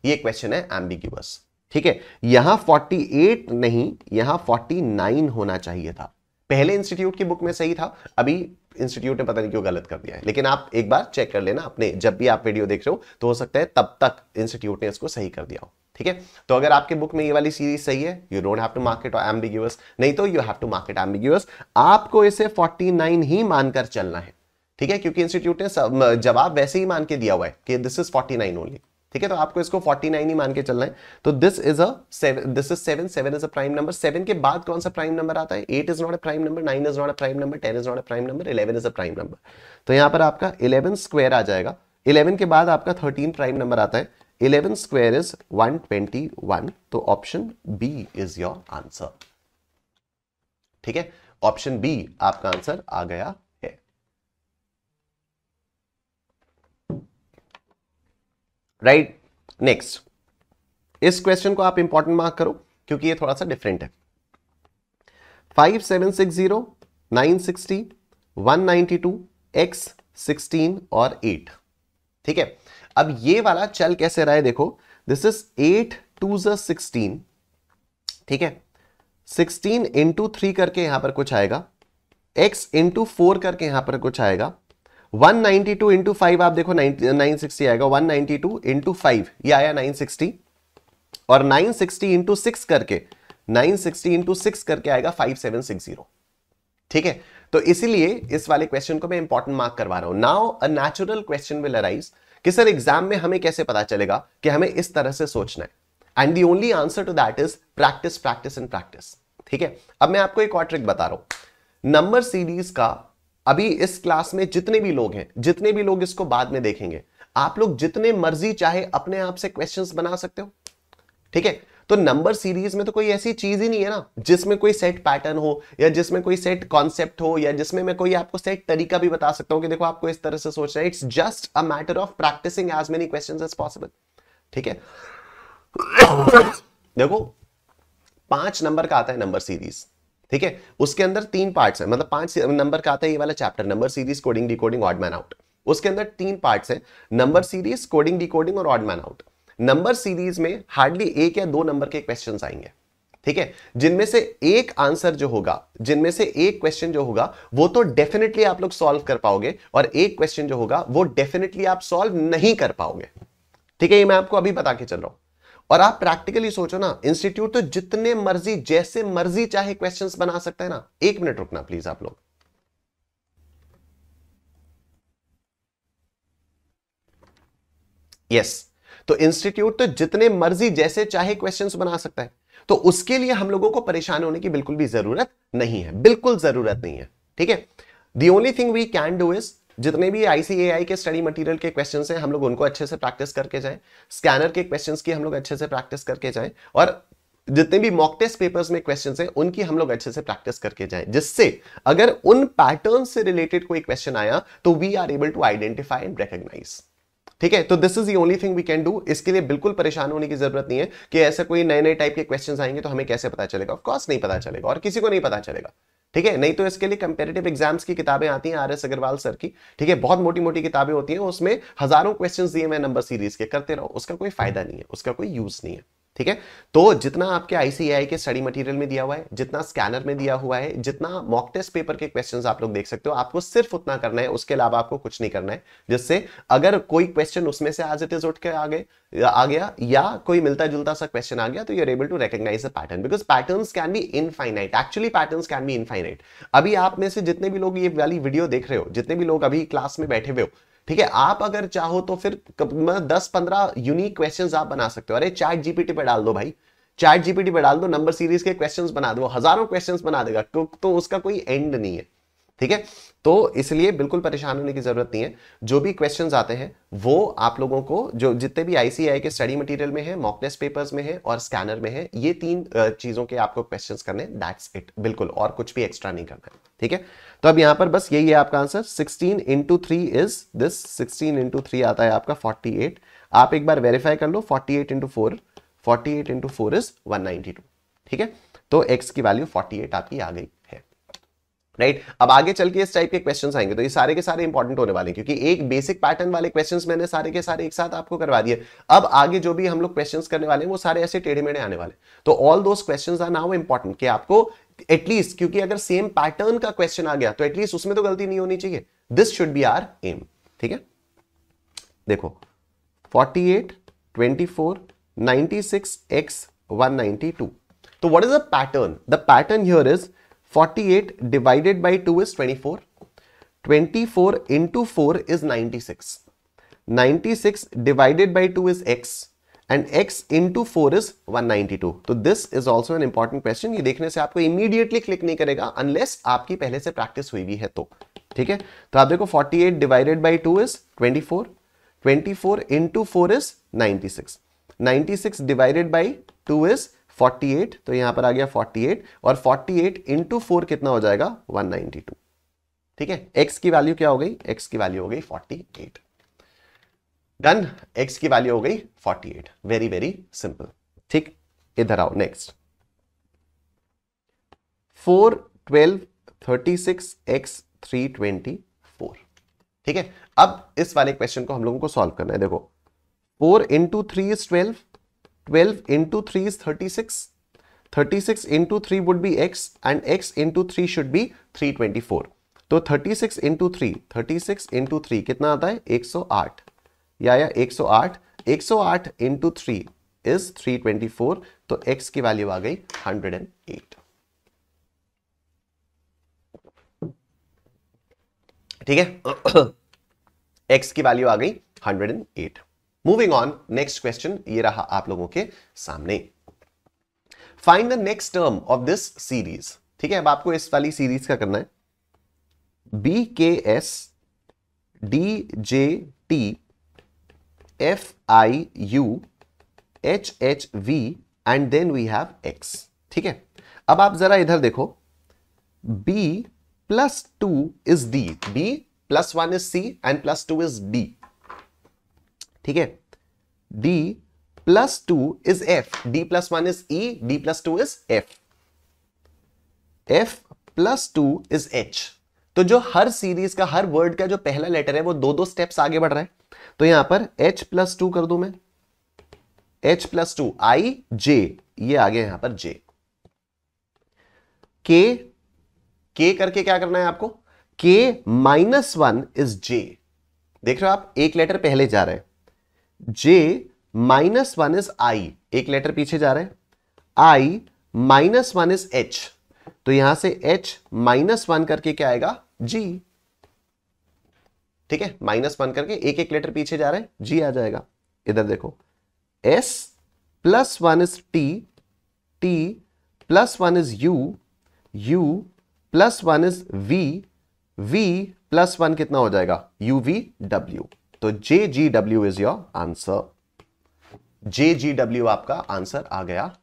ये क्वेश्चन है एम्बिग्यूअस. ठीक है, यहां 48 नहीं, यहां 49 होना चाहिए था. पहले इंस्टीट्यूट की बुक में सही था, अभी इंस्टीट्यूट ने पता नहीं क्यों गलत कर दिया है. लेकिन आप एक बार चेक कर लेना अपने, जब भी आप वीडियो देख रहे हो तो हो सकता है तब तक इंस्टीट्यूट ने इसको सही कर दिया हो. ठीक है, तो अगर आपके बुक में ये वाली सीरीज सही है, you don't have to mark it ambiguous. नहीं तो you have to mark it ambiguous. आपको इसे 49 ही मानकर चलना है. ठीक है, क्योंकि इंस्टीट्यूट ने जवाब वैसे ही मान के दिया हुआ है कि दिस इज 49 ओनली. ठीक है, तो आपको इसको 49 ही मान के चलना है. तो this is 7, 7 is a prime number. 7 के बाद कौन सा प्राइम नंबर आता है? 8 is not a prime number, 9 is not a prime number, 10 is not a prime number, 11 is a prime number. तो यहां पर आपका 11 स्क्वायर आ जाएगा. 11 के बाद आपका 13 प्राइम नंबर आता है. 11 स्क्वायर इज 121. तो option B is your answer. ठीक है, ऑप्शन बी आपका आंसर आ गया है. Right, next. इस क्वेश्चन को आप इंपॉर्टेंट मार्क करो क्योंकि ये थोड़ा सा डिफरेंट है. 5760, 960, 192, x 16 और 8. ठीक है, अब ये वाला चल कैसे रहा है देखो. This is 8 2 16. ठीक है, 16 इंटू 3 करके यहां पर कुछ आएगा, x इंटू 4 करके यहां पर कुछ आएगा. 192 इंटू 5 आप देखो 960 आएगा. 192 इंटू 5 ये आया 960. और 960 इंटू 6 करके 960 इंटू 6 करके आएगा 5760. ठीक है, तो इसीलिए इस वाले क्वेश्चन को मैं इंपॉर्टेंट मार्क करवा रहा हूं. Now a natural question will arise कि सर एग्जाम में हमें कैसे पता चलेगा कि हमें इस तरह से सोचना है. And the only answer to that is practice, practice and practice. ठीक है, अब मैं आपको एक और ट्रिक बता रहा हूं. नंबर सीरीज का अभी इस क्लास में जितने भी लोग हैं, जितने भी लोग इसको बाद में देखेंगे, आप लोग जितने मर्जी चाहे अपने आप से क्वेश्चंस बना सकते हो, ठीक है। तो नंबर सीरीज में तो कोई ऐसी चीज ही नहीं है ना जिसमें कोई सेट पैटर्न हो, या जिसमें कोई सेट कॉन्सेप्ट हो, या जिसमें मैं कोई आपको सेट तरीका भी बता सकता हूं कि देखो आपको इस तरह से सोचना है। It's just a matter of practising as many questions as possible, ठीक है। देखो 5 नंबर का आता है नंबर सीरीज, ठीक है। उसके अंदर 3 पार्ट्स हैं, मतलब 5 नंबर का आता है ये वाला chapter, number series, coding, decoding, odd man out. उसके अंदर 3 पार्ट्स हैं, नंबर सीरीज, कोडिंग, डिकोडिंग और odd man out. Number series में हार्डली 1 या 2 नंबर के क्वेश्चंस आएंगे, ठीक है, जिनमें से एक आंसर जो होगा, जिनमें से एक क्वेश्चन जो होगा वो तो डेफिनेटली आप लोग सॉल्व कर पाओगे, और एक क्वेश्चन जो होगा वो डेफिनेटली आप सॉल्व नहीं कर पाओगे, ठीक है। ये मैं आपको अभी बता के चल रहा हूं। और आप प्रैक्टिकली सोचो ना, इंस्टीट्यूट तो जितने मर्जी जैसे मर्जी चाहे क्वेश्चंस बना सकता है ना। 1 मिनट रुकना प्लीज आप लोग। यस, तो इंस्टीट्यूट तो जितने मर्जी जैसे चाहे क्वेश्चंस बना सकता है, तो उसके लिए हम लोगों को परेशान होने की बिल्कुल भी जरूरत नहीं है, बिल्कुल जरूरत नहीं है, ठीक है। The only thing we can do is, जितने भी आईसीएआई के स्टडी मटेरियल के क्वेश्चंस हैं हम लोग उनको अच्छे से प्रैक्टिस करके जाएं, स्कैनर के क्वेश्चंस की हम लोग अच्छे से प्रैक्टिस करके जाएं, और जितने भी मॉक टेस्ट पेपर्स में क्वेश्चंस हैं उनकी हम लोग अच्छे से प्रैक्टिस करके जाएं, जिससे अगर उन पैटर्न से रिलेटेड कोई क्वेश्चन आया तो we are able to identify and recognise, ठीक है। तो this is the only thing we can do. इसके लिए बिल्कुल परेशान होने की जरूरत नहीं है कि ऐसा कोई नए नए टाइप के क्वेश्चंस आएंगे तो हमें कैसे पता चलेगा। ऑफ कोर्स नहीं पता चलेगा, और किसी को नहीं पता चलेगा, ठीक है। नहीं तो इसके लिए कंपेरेटिव एग्जाम्स की किताबें आती हैं आर.एस. अग्रवाल सर की, ठीक है, बहुत मोटी मोटी किताबें होती हैं, उसमें हजारों क्वेश्चंस दिए हुए नंबर सीरीज के, करते रहो, उसका कोई फायदा नहीं है, उसका कोई यूज नहीं है, ठीक है। तो जितना आपके आईसीएआई के स्टडी मटेरियल में दिया हुआ है, जितना स्कैनर में दिया हुआ है, जितना मॉक टेस्ट पेपर के क्वेश्चंस आप लोग देख सकते हो, आपको सिर्फ उतना करना है, उसके अलावा आपको कुछ नहीं करना है, जिससे अगर कोई क्वेश्चन उसमें से एज इट इज उठ के आ गया या कोई मिलता जुलता सा क्वेश्चन आ गया, तो you are able to recognise the pattern, because patterns can be infinite, actually patterns can be infinite. अभी आप में से जितने भी लोग ये वाली वीडियो देख रहे हो, जितने भी लोग अभी क्लास में बैठे हुए हो, ठीक है, आप अगर चाहो तो फिर 10-15 यूनिक क्वेश्चंस आप बना सकते हो। अरे चैट जीपीटी पे डाल दो भाई, चैट जीपीटी पे डाल दो, नंबर सीरीज के क्वेश्चंस बना दो, हजारों क्वेश्चंस बना देगा, तो उसका कोई एंड नहीं है, ठीक है। तो इसलिए बिल्कुल परेशान होने की जरूरत नहीं है। जो भी क्वेश्चंस आते हैं वो आप लोगों को, जो जितने भी आईसीएआई के स्टडी मटेरियल में है, मॉक टेस्ट पेपर्स में है और स्कैनर में है, ये 3 चीजों के आपको क्वेश्चंस करने, दैट्स इट, बिल्कुल, और कुछ भी एक्स्ट्रा नहीं करना है, ठीक है। तो अब यहां पर बस यही है आपका answer. 16 into 3 is this, 16 into 3 आता है आपका 48। आप एक बार वेरीफाई कर लो, 48 इंटू 4, 48 इंटू 4 इज 192, ठीक है। तो x की वैल्यू 48 आपकी आ गई है, राइट। अब आगे चल के इस टाइप के क्वेश्चंस आएंगे, तो ये सारे के सारे इंपॉर्टेंट होने वाले हैं, क्योंकि एक बेसिक पैटर्न वाले क्वेश्चंस मैंने सारे के सारे एक साथ आपको करवा दिए। अब आगे जो भी हम लोग क्वेश्चंस करने वाले हैं वो सारे ऐसे टेढ़े मेढ़े आने वाले, तो all those questions are now important, कि आपको एटलीस्ट, क्योंकि अगर सेम पैटर्न का क्वेश्चन आ गया तो एटलीस्ट उसमें तो गलती नहीं होनी चाहिए। This should be our aim, ठीक है। देखो 48, 24, 96, x 192. So what is the pattern? The pattern here is 48 divided by 2 is 24. 24 into 4 is 96. 96 divided by 2 is x. And x into 4 is 192. तो this is also an important question. ये देखने से आपको immediately click नहीं करेगा unless आपकी पहले से practice हुई भी है तो, ठीक है। तो आप देखो 48 divided by 2 is 24. 24 into 4 is 96. 96 divided by 2 is 48, तो यहां पर आ गया 48, और 48 into 4 कितना हो जाएगा 192, ठीक है। x की वैल्यू क्या हो गई? x की वैल्यू हो गई 48। डन, x की वैल्यू हो गई 48। वेरी वेरी सिंपल, ठीक। इधर आओ, नेक्स्ट 4, 12, 36, x 324, ठीक है। अब इस वाले क्वेश्चन को हम लोगों को सॉल्व करना है। देखो 4 into 3 is 12, 12 into 3 is 36, 36 into 3 would be x, and x into 3 should be 324. तो 36 into 3, 36 into 3 कितना आता है? 108, या 108, 108 into 3 is 324, तो x की वैल्यू आ गई 108, ठीक है। x की वैल्यू आ गई 108। मूविंग ऑन, नेक्स्ट क्वेश्चन ये रहा आप लोगों के सामने। Find the next term of this series, ठीक है। अब आपको इस वाली सीरीज का करना है। BKS DJT FIU HHV and then we have X। ठीक है, अब आप जरा इधर देखो, B plus 2 is D, B plus 1 is C and plus 2 is D। ठीक है, D plus 2 is F, D plus 1 is E, D plus 2 is F, F plus 2 is H। तो जो हर सीरीज का, हर वर्ड का जो पहला लेटर है वो दो दो स्टेप्स आगे बढ़ रहा है। तो यहां पर H plus 2 कर दूं मैं, H plus 2 I J, ये आ गया यहां पर J। K करके क्या करना है आपको, K minus 1 is J। देख रहे हो आप, एक लेटर पहले जा रहा है, J minus 1 is I, एक लेटर पीछे जा रहा है, I minus 1 is H। तो यहां से H minus 1 करके क्या आएगा, G। ठीक है, -1 करके एक एक लेटर पीछे जा रहा है, G आ जाएगा। इधर देखो, S plus 1 is T, T plus 1 is U, U plus 1 is V, V plus 1 कितना हो जाएगा, UVW। तो JGW is your answer। JGW आपका आंसर आ गया।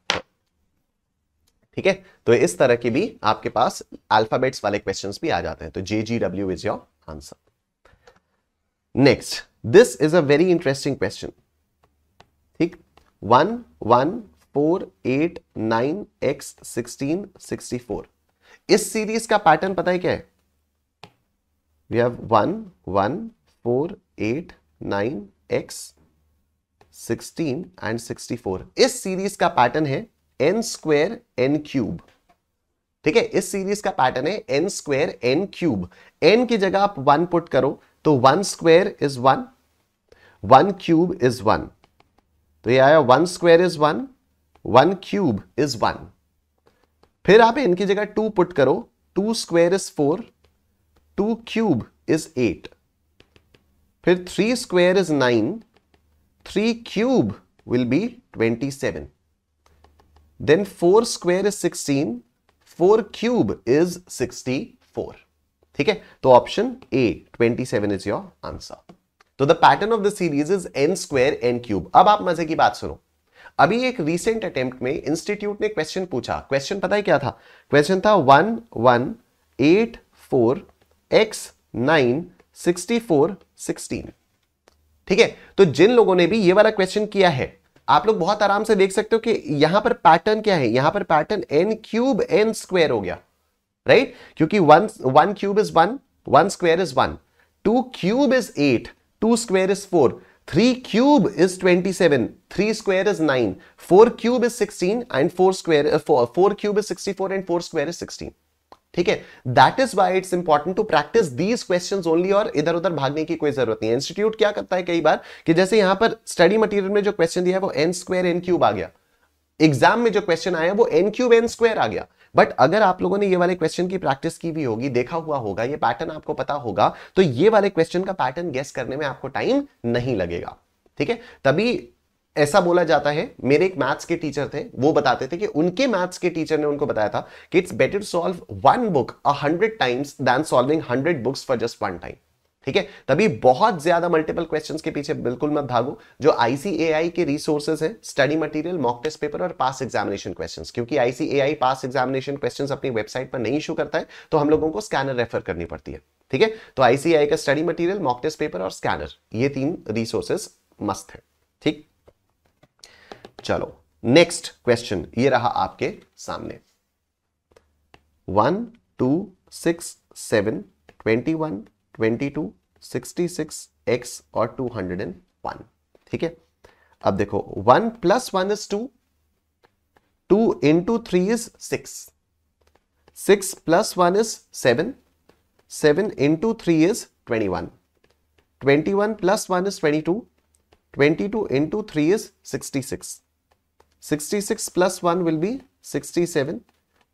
ठीक है, तो इस तरह के भी आपके पास अल्फाबेट्स वाले क्वेश्चंस भी आ जाते हैं। तो JGW is your answer। Next, this is a very interesting question. ठीक, 1 1 4 8 9 X 16 64। इस सीरीज का पैटर्न पता है क्या है? We have 1 1 4 8 9 X 16 and 64। इस सीरीज का पैटर्न है n स्क्वायर n क्यूब। ठीक है, इस सीरीज का पैटर्न है n square n cube. n की जगह आप 1 पुट करो तो 1 स्क्वायर इज 1, 1 क्यूब इज 1। तो ये आया 1 स्क्वायर इज 1, 1 क्यूब इज 1। फिर आप n की जगह 2 पुट करो, 2 स्क्वायर इज 4, 2 क्यूब इज 8। फिर 3 square is 9, 3 cube will be 27। Then 4 square is 16, 4 cube is 64। ठीक है, तो option A 27 is your answer. तो the pattern of the series is n square n cube. अब आप मजे की बात सुनो, अभी एक रीसेंट अटेम्प्ट में इंस्टीट्यूट ने क्वेश्चन पूछा। क्वेश्चन पता है क्या था? क्वेश्चन था 1 1 8 4 X 9 64 16। ठीक है, तो जिन लोगों ने भी ये वाला क्वेश्चन किया है, आप लोग बहुत आराम से देख सकते हो कि यहां पर पैटर्न क्या है। यहां पर pattern n cube n square हो गया, राइट? क्योंकि 1 cube is 1, 1 square is 1, 2 cube is 8, 2 square is 4, 3 cube is 27, 3 square is 9, 4 cube is 16 and 4 cube is 64 and 4 square is 16। ठीक है, that is why it's important to practise these questions only, और इधर उधर भागने की कोई जरूरत नहीं है। इंस्टीट्यूट क्या करता है कई बार कि जैसे यहां पर स्टडी मटेरियल में जो क्वेश्चन दिया है वो n स्क्वायर n क्यूब आ गया, एग्जाम में जो क्वेश्चन आया वो n क्यूब n स्क्वायर आ गया। बट अगर आप लोगों ने ये वाले क्वेश्चन की प्रैक्टिस की भी होगी, देखा हुआ होगा, ये पैटर्न आपको पता होगा, तो ये वाले क्वेश्चन का पैटर्न गेस करने में आपको टाइम नहीं लगेगा। ठीक है, तभी ऐसा बोला जाता है। मेरे एक मैथ्स के टीचर थे, वो बताते थे कि उनके मैथ्स के टीचर ने उनको बताया था कि it's better to solve 1 book 100 times than solving 100 books for just 1 time. ठीक है, तभी बहुत ज्यादा मल्टीपल क्वेश्चंस के पीछे बिल्कुल मत भागो। जो ICAI के रिसोर्सेज हैं, study material, mock test paper और पास एग्जामिनेशन क्वेश्चंस, क्योंकि ICAI पास एग्जामिनेशन क्वेश्चंस अपनी वेबसाइट पर नहीं इशू करता है, तो हम लोगों को स्कैनर रेफर करनी पड़ती है। ठीक है, तो ICAI का study material, mock test paper और स्कैनर, ये 3 रिसोर्सेज मस्त है। ठीक, चलो नेक्स्ट क्वेश्चन ये रहा आपके सामने। 1 2 6 7 21 22 66 X और 201। ठीक है, अब देखो 1 plus 1 is 2, 2 into 3 is 6, 6 plus 1 is 7, 7 into 3 is 21, 21 plus 1 is 22, 22 into 3 is 66, 66 plus 1 will be 67।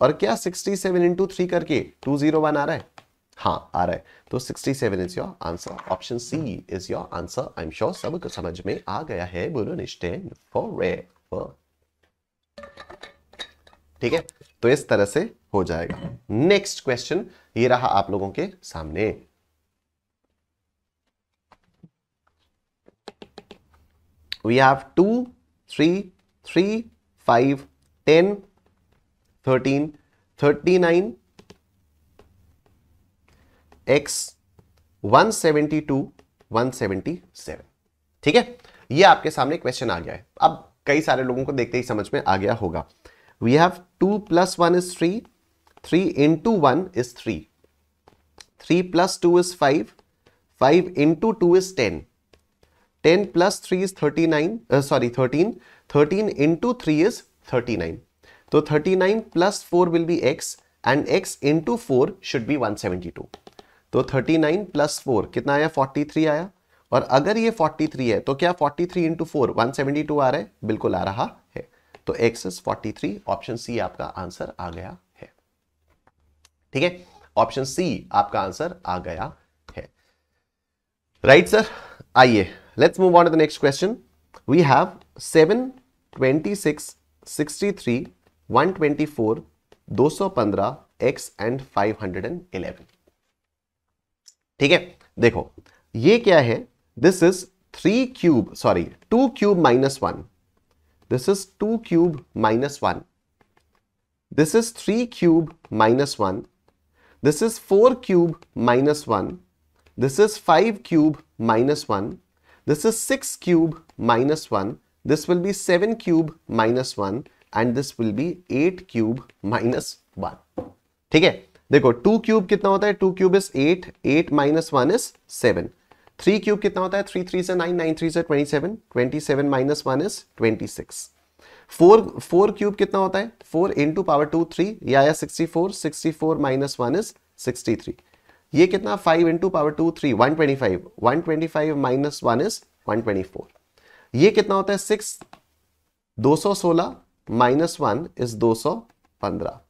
और क्या 67 into 3 करके 201 आ रहा है? हाँ आ रहा है, तो 67 is your answer. Option C is your answer. I am sure सबको समझ में आ गया है। बोलो निश्चय फॉरएवर। ठीक है, तो इस तरह से हो जाएगा। नेक्स्ट क्वेश्चन ये रहा आप लोगों के सामने। We have 2, 3, 3, 5, 10, 13, 39, x 172, 177। ठीक है, ये आपके सामने क्वेश्चन आ गया है। अब कई सारे लोगों को देखते ही समझ में आ गया होगा। We have 2 + 1 is 3, 3 × 1 is 3, 3 + 2 is 5, 5 × 2 is 10, 10 + 3 is 13, 13 × 3 is 39. तो 39 + 4 will be x and x into 4 should be 172. तो 39 + 4 कितना आया? 43 आया। और अगर ये 43 है तो क्या 43 × 4 172 आ रहा है? बिल्कुल आ रहा है। तो x is 43, ऑप्शन सी आपका आंसर आ गया है। ठीक है, ऑप्शन सी आपका आंसर आ गया है। राइट सर, आइए let's move on to the next question. We have 7, 26, 63, 124, 215, x and 511। ठीक है, देखो ये क्या है? This is 2 cube -1, this is 2 cube -1, this is 3 cube -1, this is 4 cube -1, this is 5 cube -1, this is 6 cube -1, this will be 7 cube -1 and this will be 8 cube -1। ठीक है, देखो 2 cube कितना होता है? 2 क्यूब is 8, 8 - 1 is 7। 3 क्यूब कितना होता है? 3 3 से 9, 9 3 से 27, 27 - 1 is 26। 4 क्यूब कितना होता है? 4 × पावर 2 3, ये आया 64, 64 - 1 is 63। ये कितना? 5 × पावर 2 3, 125, 125 - 1 is 124। ये कितना होता है? 6, 216 - 1 is 215।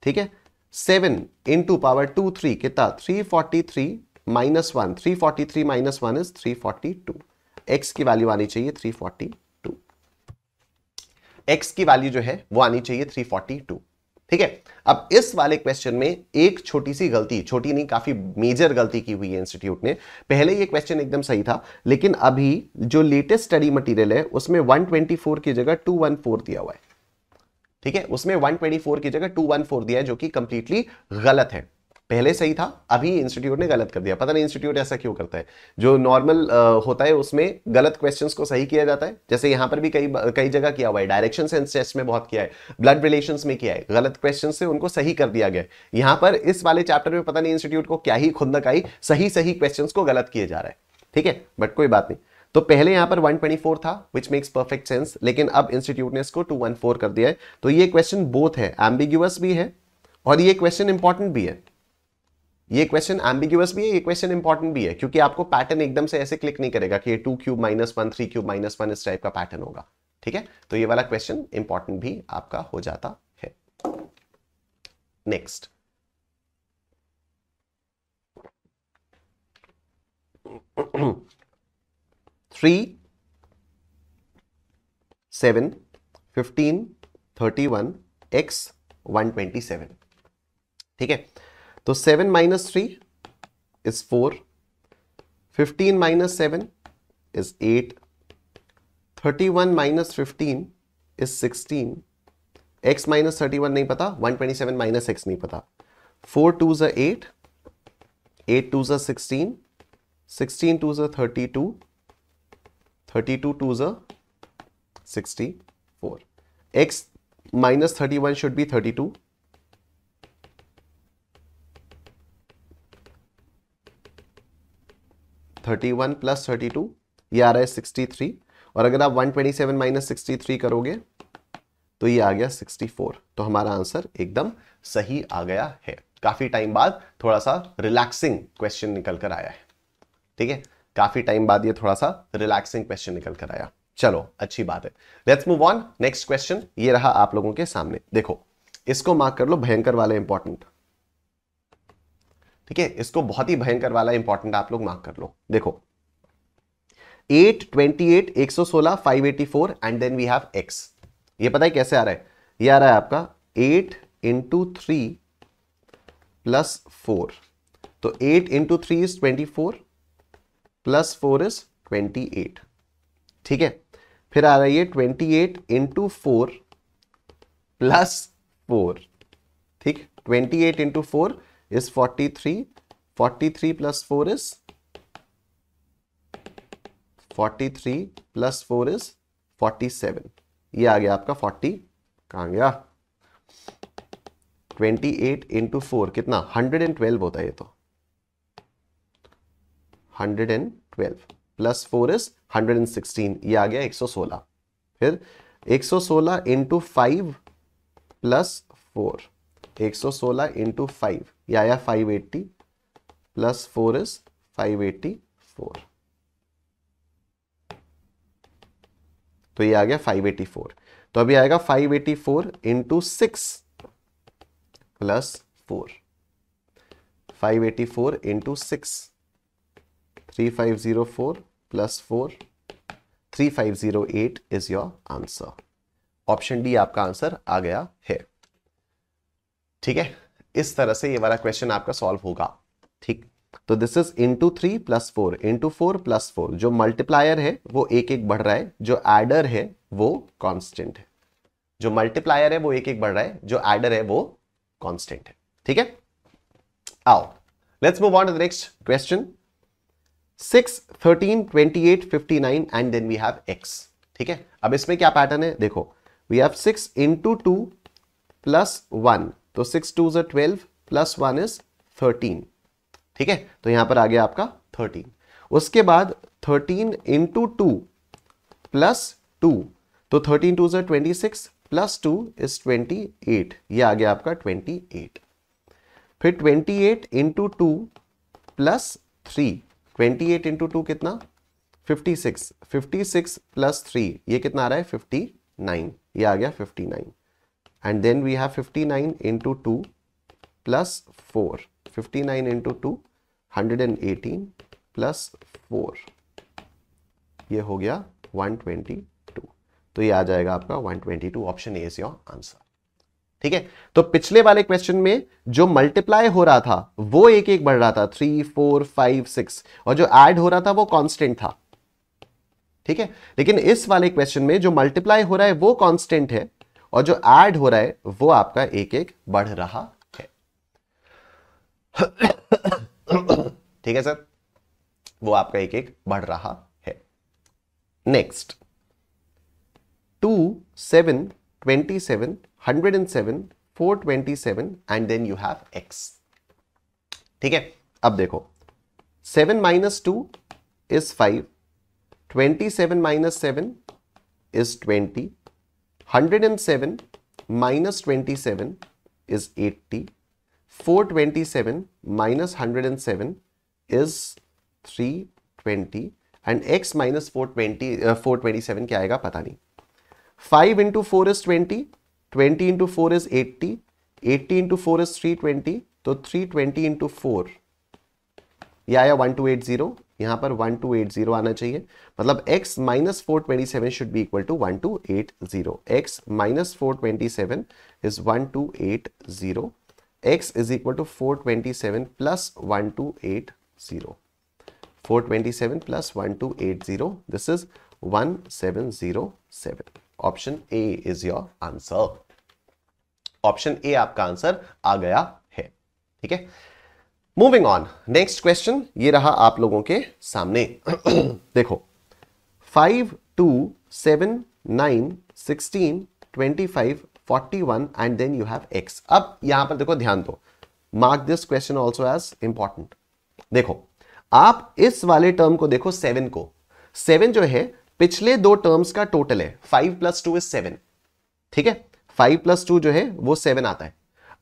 ठीक है, 7 × पावर 2 3 कितना? 343 - 1, 343 - 1 is 342। x की वैल्यू आनी चाहिए 342, x की वैल्यू जो है वो आनी चाहिए 342। ठीक है, अब इस वाले क्वेश्चन में एक छोटी सी गलती, छोटी नहीं काफी मेजर गलती की हुई है इंस्टीट्यूट ने। पहले ये क्वेश्चन एकदम सही था, लेकिन अभी जो लेटेस्ट स्टडी मटेरियल है उसमें 124 की जगह 214 दिया हुआ है। ठीक है, उसमें 124 की जगह 214 दिया है, जो कि कंप्लीटली गलत है। पहले सही था, अभी इंस्टीट्यूट ने गलत कर दिया। पता नहीं इंस्टीट्यूट ऐसा क्यों करता है। जो नॉर्मल होता है उसमें गलत क्वेश्चंस को सही किया जाता है, जैसे यहां पर भी कई जगह किया हुआ है। डायरेक्शन सेंस टेस्ट में बहुत किया है, ब्लड रिलेशंस में किया है, गलत क्वेश्चन से उनको सही कर दिया गया है। यहां पर इस वाले चैप्टर में पता नहीं इंस्टीट्यूट को क्या ही खुंदक आई, सही क्वेश्चन को गलत किए जा रहा है। ठीक है, बट कोई बात नहीं। तो पहले यहां पर 124 था, विच मेक्स परफेक्ट सेंस, लेकिन अब इंस्टीट्यूट ने इसको 214 कर दिया है। तो ये क्वेश्चन बोथ है, एम्बिग्यूअस भी है और ये क्वेश्चन इंपॉर्टेंट भी है। ये क्वेश्चन एम्बिग्यूअस भी है, ये क्वेश्चन इंपॉर्टेंट भी है, क्योंकि आपको पैटर्न एकदम से ऐसे क्लिक नहीं करेगा कि 2 क्यूब -1, 3 क्यूब -1 इस टाइप का पैटर्न होगा। ठीक है, तो ये वाला क्वेश्चन इंपॉर्टेंट भी आपका हो जाता है। Next, three 7 15 31 x 127। ठीक है, तो 7 - 3 is 4, 15 - 7 is 8, 31 - 15 is 16, x - 31 नहीं पता, 127 - x नहीं पता। 4 2s are 8, 8 2s are 16, 16 2s are 32, 32 2s are 64। x - 31 should be 32, 31 + 32 ये आ रहा है 63, और अगर आप 127 - 63 करोगे तो ये आ गया 64। तो हमारा आंसर एकदम सही आ गया है। काफी टाइम बाद थोड़ा सा रिलैक्सिंग क्वेश्चन निकल कर आया है। ठीक है, काफी टाइम बाद ये थोड़ा सा रिलैक्सिंग क्वेश्चन निकल कर आया। चलो अच्छी बात है, let's move on. Next question ये रहा आप लोगों के सामने। देखो इसको मार्क कर लो, भयंकर वाला इंपॉर्टेंट। ठीक है, इसको बहुत ही भयंकर वाला इंपॉर्टेंट आप लोग मार्क कर लो। देखो 8 28 116 584 and then we have x। ये पता है कैसे आ रहा है? ये आ रहा है आपका 8 × 3 प्लस 4, तो 8 इंटू 3 इज 24 प्लस 4 इज 28। ठीक है, फिर आ रही है 28 इंटू 4 प्लस 4। ठीक, 28 into 4 is 43, 43 plus 4 is 43 plus 4 is 47। ये आ गया आपका 40, कहां गया, 28 इंटू 4 कितना 112 होता है ये तो, 112 प्लस 4 इज 116, ये आ गया 116। फिर 116 इंटू 5 प्लस 4, 116 इंटू 5 ये आया 580 प्लस 4 इज 584, तो ये आ गया 584। तो अभी आएगा 584 into 6 plus 4, 584 into 6, 3504 plus 4, 3508 is your answer. Option D आपका आंसर आ गया है। ठीक है, इस तरह से ये वाला क्वेश्चन आपका सॉल्व होगा। ठीक, तो this is into 3 plus 4 into 4 plus 4। जो मल्टीप्लायर है वो एक एक बढ़ रहा है, जो एडर है वो कांस्टेंट है। जो मल्टीप्लायर है वो एक एक बढ़ रहा है, जो एडर है वो कांस्टेंट है। ठीक है, आओ let's move on to the next question. 6, 13, 28, 59 and then we have x। ठीक है, अब इसमें क्या पैटर्न है देखो, वी हैव 6 इंटू 2 प्लस 1, तो 6 2 is 12 प्लस 1 इज 13। ठीक है, तो यहां पर आ गया आपका 13। उसके बाद 13 इंटू 2 प्लस 2, तो 13 2 is 26 प्लस 2 इज 28, ये आ गया आपका 28। फिर 28 इंटू 2 प्लस 3, 28 इंटू 2 कितना 56, 56 प्लस 3 ये कितना आ रहा है 59, ये आ गया 59। And then we have 59 into 2 plus 4, 59 into 2 118 plus 4, ये हो गया 122, तो ये आ जाएगा आपका 122। Option A is your answer. ठीक है, तो पिछले वाले क्वेश्चन में जो मल्टीप्लाई हो रहा था वो एक एक बढ़ रहा था, 3 4 5 6, और जो ऐड हो रहा था वो कांस्टेंट था। ठीक है, लेकिन इस वाले क्वेश्चन में जो मल्टीप्लाई हो रहा है वो कांस्टेंट है, और जो ऐड हो रहा है वो आपका एक एक बढ़ रहा है। ठीक है सर, वो आपका एक एक बढ़ रहा है। Next, 2 7 27 107 427 and then you have x। ठीक है, अब देखो 7 minus 2 is 5, 27 minus 7 is 20, 107 minus 27 is 80, 427 minus 107 is 320 and x minus 427 क्या आएगा पता नहीं। 5 into 4 is 20, 20 into 4 is 80, 80 into 4 is 320, तो 320 इंटू 4 ये आया 1280, यहां पर 1280 आना चाहिए, मतलब x minus 427 should be equal to 1280। x minus 427 is 1280, x is equal to 427 plus 1280, 427 plus 1280, this is 1707। Option A is your answer. Option A आपका answer आ गया है। ठीक है, मूविंग ऑन, नेक्स्ट क्वेश्चन ये रहा आप लोगों के सामने। देखो 5 2 7 9 16 25 41 and then you have x। अब यहां पर देखो, ध्यान दो, mark this question also as important. देखो आप इस वाले टर्म को देखो, 7 को, 7 जो है पिछले दो टर्म्स का टोटल है, 5 प्लस 2 इज 7। ठीक है, 5 प्लस 2 जो है वो 7 आता है।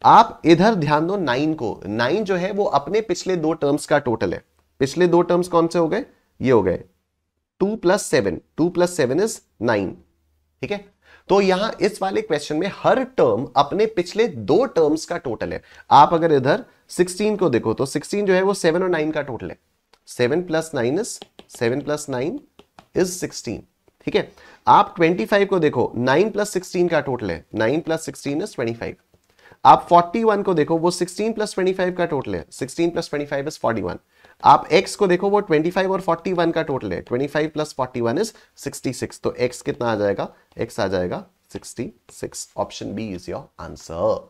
आप इधर ध्यान दो 9 को, 9 जो है वो अपने पिछले दो टर्म्स का टोटल है। पिछले दो टर्म्स कौन से हो गए, ये हो गए 2 प्लस 7, 2 प्लस 7 इज 9। ठीक है, तो यहां इस वाले क्वेश्चन में हर टर्म अपने पिछले दो टर्म्स का टोटल है। आप अगर इधर 16 को देखो तो 16 जो है वो 7 और 9 का टोटल है। 7 प्लस 9 इज 7 प्लस 9 इज 16। ठीक है, आप 25 को देखो, 9 प्लस 16 का टोटल है, 9 प्लस 16 इज 25। आप 41 को देखो, वो 16 प्लस 25 का टोटल है, 16 प्लस 25 इज 41। आप x को देखो, वो 25 और 41 का टोटल है, 25 प्लस 41 इज 66। तो x कितना आ जाएगा, x आ जाएगा 66। Option B is your answer.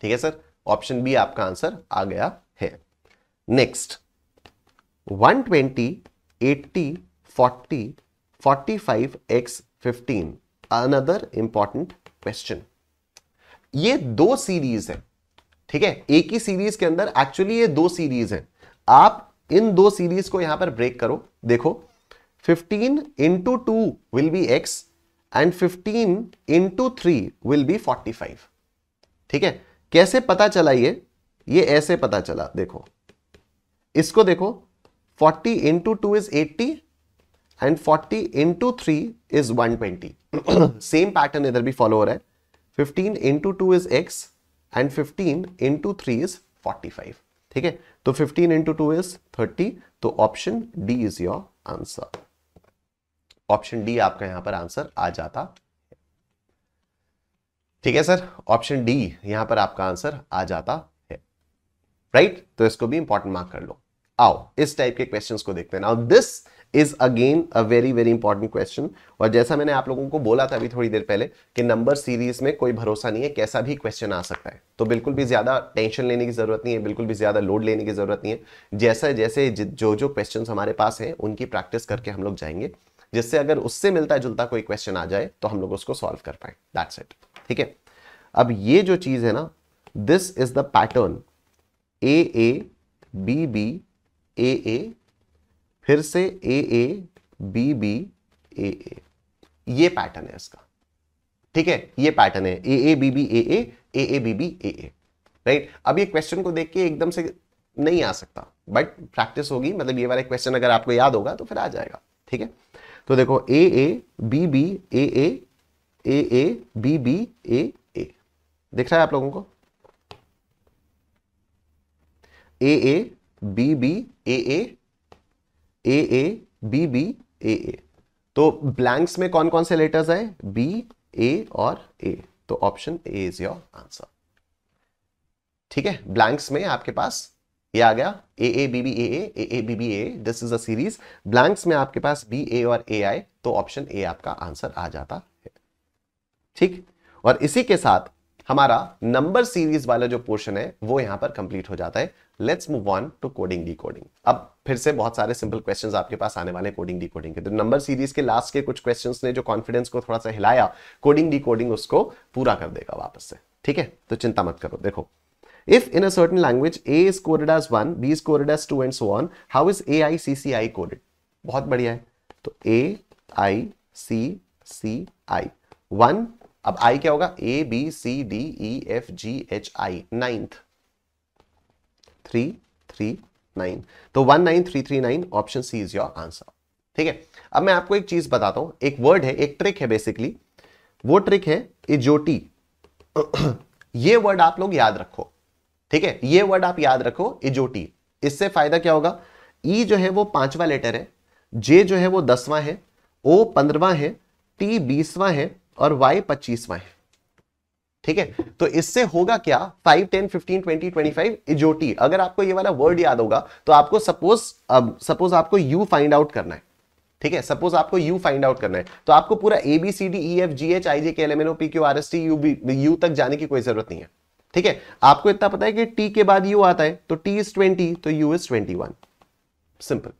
ठीक है सर, ऑप्शन बी आपका आंसर आ गया है। Next 120, 80, 40, 45 x 15, another important question. ये दो सीरीज है, ठीक है, एक ही सीरीज के अंदर एक्चुअली ये दो सीरीज हैं। आप इन दो सीरीज को यहां पर ब्रेक करो, देखो 15 into 2 will be x and 15 into 3 will be 45। ठीक है, कैसे पता चला ये ऐसे पता चला, देखो इसको देखो, 40 into 2 is 80 and 40 into 3 is 120। Same pattern इधर भी फॉलो हो रहा है, 15 into 2 is x and 15 into 3 is 45। ठीक है, तो 15 इंटू 2 इज 30, तो option D is your answer. Option D आपका यहां पर आंसर आ जाता है। ठीक है सर, ऑप्शन डी यहां पर आपका आंसर आ जाता है, राइट। तो इसको भी इंपॉर्टेंट मार्क कर लो। आओ इस टाइप के क्वेश्चंस को देखते हैं। Now this is again a very very important question, और जैसा मैंने आप लोगों को बोला था अभी थोड़ी देर पहले कि नंबर सीरीज में कोई भरोसा नहीं है, कैसा भी क्वेश्चन आ सकता है। तो बिल्कुल भी ज्यादा टेंशन लेने की जरूरत नहीं है, बिल्कुल भी ज्यादा लोड लेने की जरूरत नहीं है। जैसे जैसे जो क्वेश्चन हमारे पास हैं उनकी प्रैक्टिस करके हम लोग जाएंगे, जिससे अगर उससे मिलता जुलता कोई क्वेश्चन आ जाए तो हम लोग उसको सॉल्व कर पाए। That's it. ठीक है, अब ये जो चीज है ना, this is the pattern A A B B A A, फिर से ए ए बी बी ए ए, ये पैटर्न है इसका। ठीक है, ये पैटर्न है A A B B A A, A A B B A A, right. अब ये क्वेश्चन को देख के एकदम से नहीं आ सकता, बट प्रैक्टिस होगी, मतलब ये वाला क्वेश्चन अगर आपको याद होगा तो फिर आ जाएगा। ठीक है, तो देखो A A B B A A, A A B B A A, दिख रहा है आप लोगों को? A A B B A A, A A B B A A, तो ब्लैंक्स में कौन कौन से लेटर्स आए? बी, ए और ए, तो option A is your answer. ठीक है, ब्लैंक्स में आपके पास ये आ गया A A B B A A, A B B A, this is a series. Blanks में आपके पास बी ए और ए आए, तो ऑप्शन ए आपका आंसर आ जाता है। ठीक, और इसी के साथ हमारा नंबर सीरीज वाला जो पोर्शन है वो यहां पर कंप्लीट हो जाता है। Let's move on to coding decoding. अब फिर से बहुत सारे सिंपल क्वेश्चंस आपके पास आने वाले कोडिंग डिकोडिंग के। तो नंबर सीरीज के लास्ट के कुछ क्वेश्चंस ने जो कॉन्फिडेंस को थोड़ा सा हिलाया, कोडिंग डिकोडिंग उसको पूरा कर देगा वापस से। ठीक है, तो चिंता मत करो। देखो, if in a certain language A is coded as 1, B is coded as 2 and so on, how is AICCI coded? बहुत बढ़िया है। तो AICCI 1, अब I क्या होगा? A B C D E F G H I, 9th 339, तो 19339, option C is your answer. ठीक है, अब मैं आपको एक चीज बताता हूं, एक वर्ड है, एक ट्रिक है बेसिकली, वो ट्रिक है इजोटी। ये वर्ड आप लोग याद रखो। ठीक है, ये वर्ड आप याद रखो, इजोटी। इससे फायदा क्या होगा? ई जो है वो 5वां लेटर है, जे जो है वो 10वां है, ओ 15वां है, टी 20वां है और वाई 25वां है। ठीक है, तो इससे होगा क्या? 5, 10, 15, 20, 25 इजोटी। अगर आपको ये वाला वर्ड याद होगा तो आपको सपोज आपको यू फाइंड आउट करना है। ठीक है, सपोज आपको यू फाइंड आउट करना है, तो आपको पूरा A B C D E F G H I J K L M N O P Q R S T U तक जाने की कोई जरूरत नहीं है। ठीक है, आपको इतना पता है कि टी के बाद यू आता है, तो टी इज 20, तो यू इज 21, सिंपल।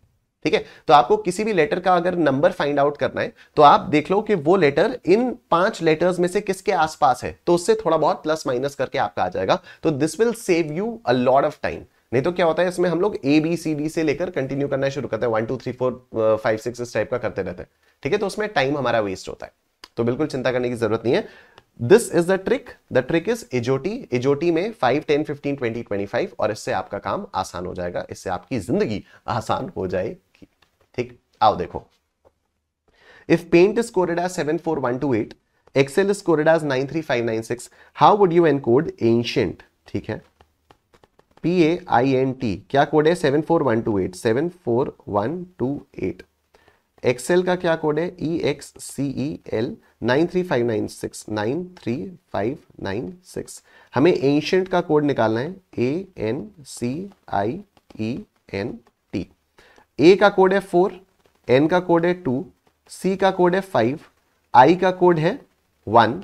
ठीक है, तो आपको किसी भी लेटर का अगर नंबर फाइंड आउट करना है तो आप देख लो कि वो लेटर इन 5 लेटर्स में से किसके आसपास है, तो उससे थोड़ा बहुत प्लस माइनस करके आपका आ जाएगा। तो this will save you a lot of time. नहीं तो क्या होता है, इसमें हम लोग ए बी सी डी से लेकर कंटिन्यू करना शुरू करते हैं, 1 2 3 4 5 6 इस टाइप का करते रहते हैं। ठीक है, तो उसमें टाइम हमारा वेस्ट होता है, तो बिल्कुल चिंता करने की जरूरत नहीं है। This is the trick, the trick is इजोटी। इजोटी में 5, 10, 15, 20, 25, और इससे आपका काम आसान हो जाएगा, इससे आपकी जिंदगी आसान हो जाएगी। ठीक, आओ देखो, if paint is coded as 74128, excel is coded as 93596, how would you encode ancient? ठीक है, PAINT क्या कोड है? 74128, 74128। एक्सेल का क्या कोड है? EXCEL 93596 हमें एंशिएंट का कोड निकालना है ANCIENT। ए का कोड है 4, एन का कोड है 2, सी का कोड है 5, आई का कोड है 1,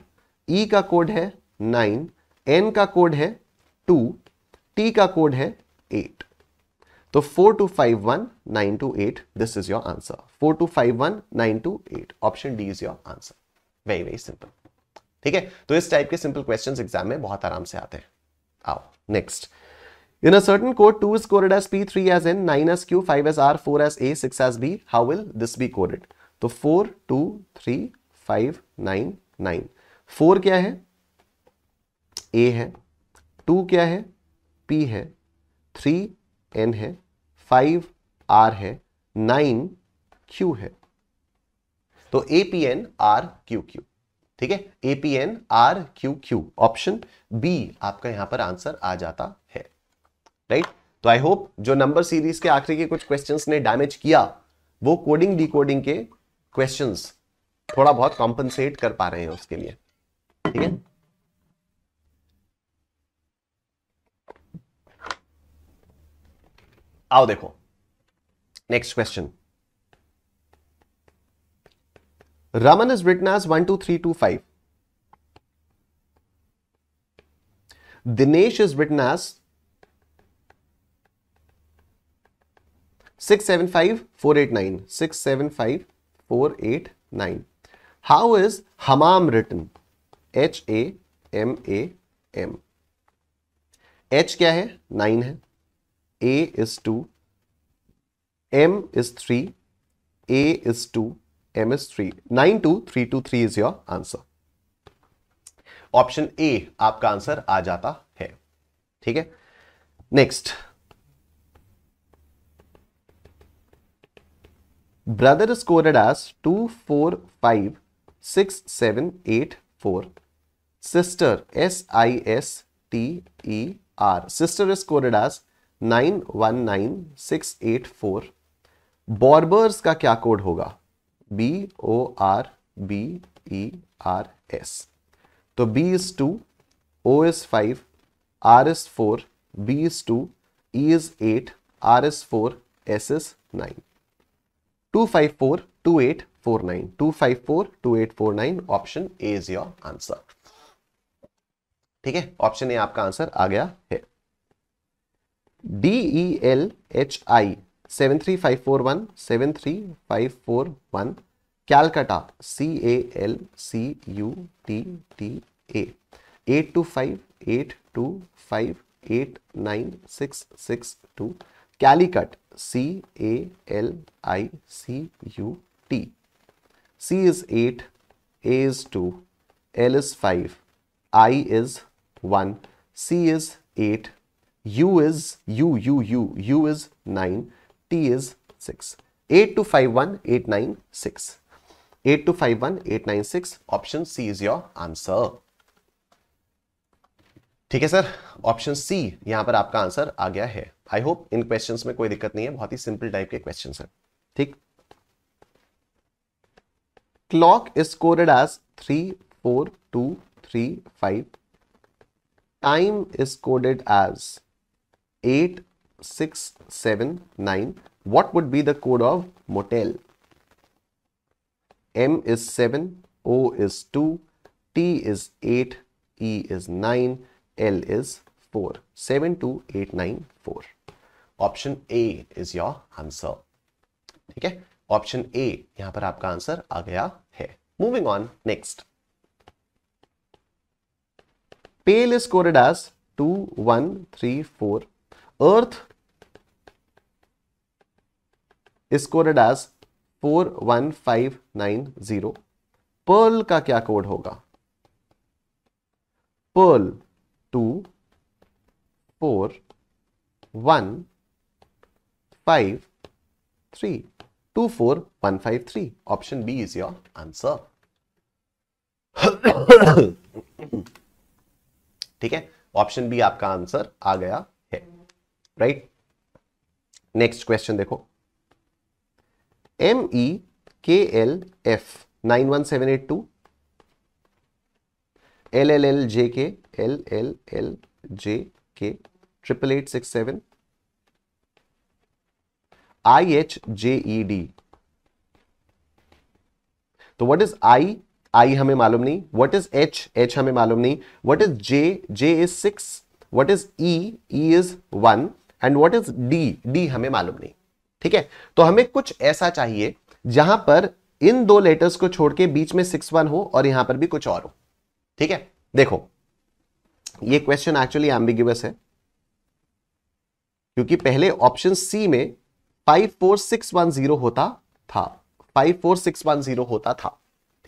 ई का कोड है 9, एन का कोड है 2, टी का कोड है 8। तो 4251928, this is your answer. 4251928, option D is your answer. Very very simple. ठीक है, तो इस टाइप के सिंपल क्वेश्चंस एग्जाम में बहुत आराम से आते हैं। आओ next. In a certain code, 2 is coded as P, 3 as N, 9 as Q, 5 as R, 4 as A, 6 as B. How will this be coded? तो 4, 2, 3, 5, 9, 9. 4 क्या है? A है। 2 क्या है? P है। 3 N है। 5 R है। 9 Q है। तो APN RQQ। ठीक है, APN RQQ, ऑप्शन बी आपका यहां पर आंसर आ जाता है। राइट, तो आई होप जो नंबर सीरीज के आखिरी के कुछ क्वेश्चंस ने डैमेज किया, वो कोडिंग डिकोडिंग के क्वेश्चंस थोड़ा बहुत कॉम्पनसेट कर पा रहे हैं उसके लिए। ठीक है, आओ देखो next question. Raman is written as 1 2 3 2 5। Dinesh is written as 675489, 675489. How is Hamam written? HAMAM. H क्या है? 9 है। A is 2, M is 3, A is 2, M is 3. 92323 is your answer. Option A आपका आंसर आ जाता है। ठीक है, next. Brother is coded as 2456784. Sister SISTER. Sister is coded as 919684. Borbers का क्या कोड होगा? BORBERS. तो B is 2, O is 5, R is 4, B is 2, E is 8, R is 4, S is 9. 2542849, 2542849, option A is your answer. ठीक है, option A आपका answer आ गया है। DELHI 73541, 73541, Calcutta CALCUTTA 825825896662, Calicut CALICUT. C is 8, A is 2, L is 5, I is 1, C is 8, U is U is 9, T is 6. 8251896. 8251896, option C is your answer. ठीक है sir, option C यहां पर आपका answer आ गया है। आई होप इन क्वेश्चंस में कोई दिक्कत नहीं है, बहुत ही सिंपल टाइप के क्वेश्चंस हैं। ठीक, clock is coded as 34235. Time is coded as 8679. What would be the code of motel? M is 7, O is 2, T is 8, E is 9, L is 4. 72894. Option A is your answer. ठीक है, option ए यहां पर आपका answer आ गया है। Moving on next. Pale is coded as 2134. Earth is coded as 41590. Pearl का क्या कोड होगा? Pearl 24153, 24153, option B is your answer. ठीक है, ऑप्शन बी आपका आंसर आ गया है। राइट, नेक्स्ट क्वेश्चन देखो। ME KLF 91782, LLLJK, LLLJK 88867, IHJED. तो व्हाट इज I हमें मालूम नहीं, व्हाट इज H हमें मालूम नहीं, what is J is 6, what is E is 1 and what is D हमें मालूम नहीं। ठीक है, तो हमें कुछ ऐसा चाहिए जहां पर इन दो लेटर्स को छोड़ के बीच में 6-1 हो और यहां पर भी कुछ और हो। ठीक है, देखो ये क्वेश्चन एक्चुअली एम्बिग्युअस है क्योंकि पहले ऑप्शन सी में 54610 होता था, 54610 होता था।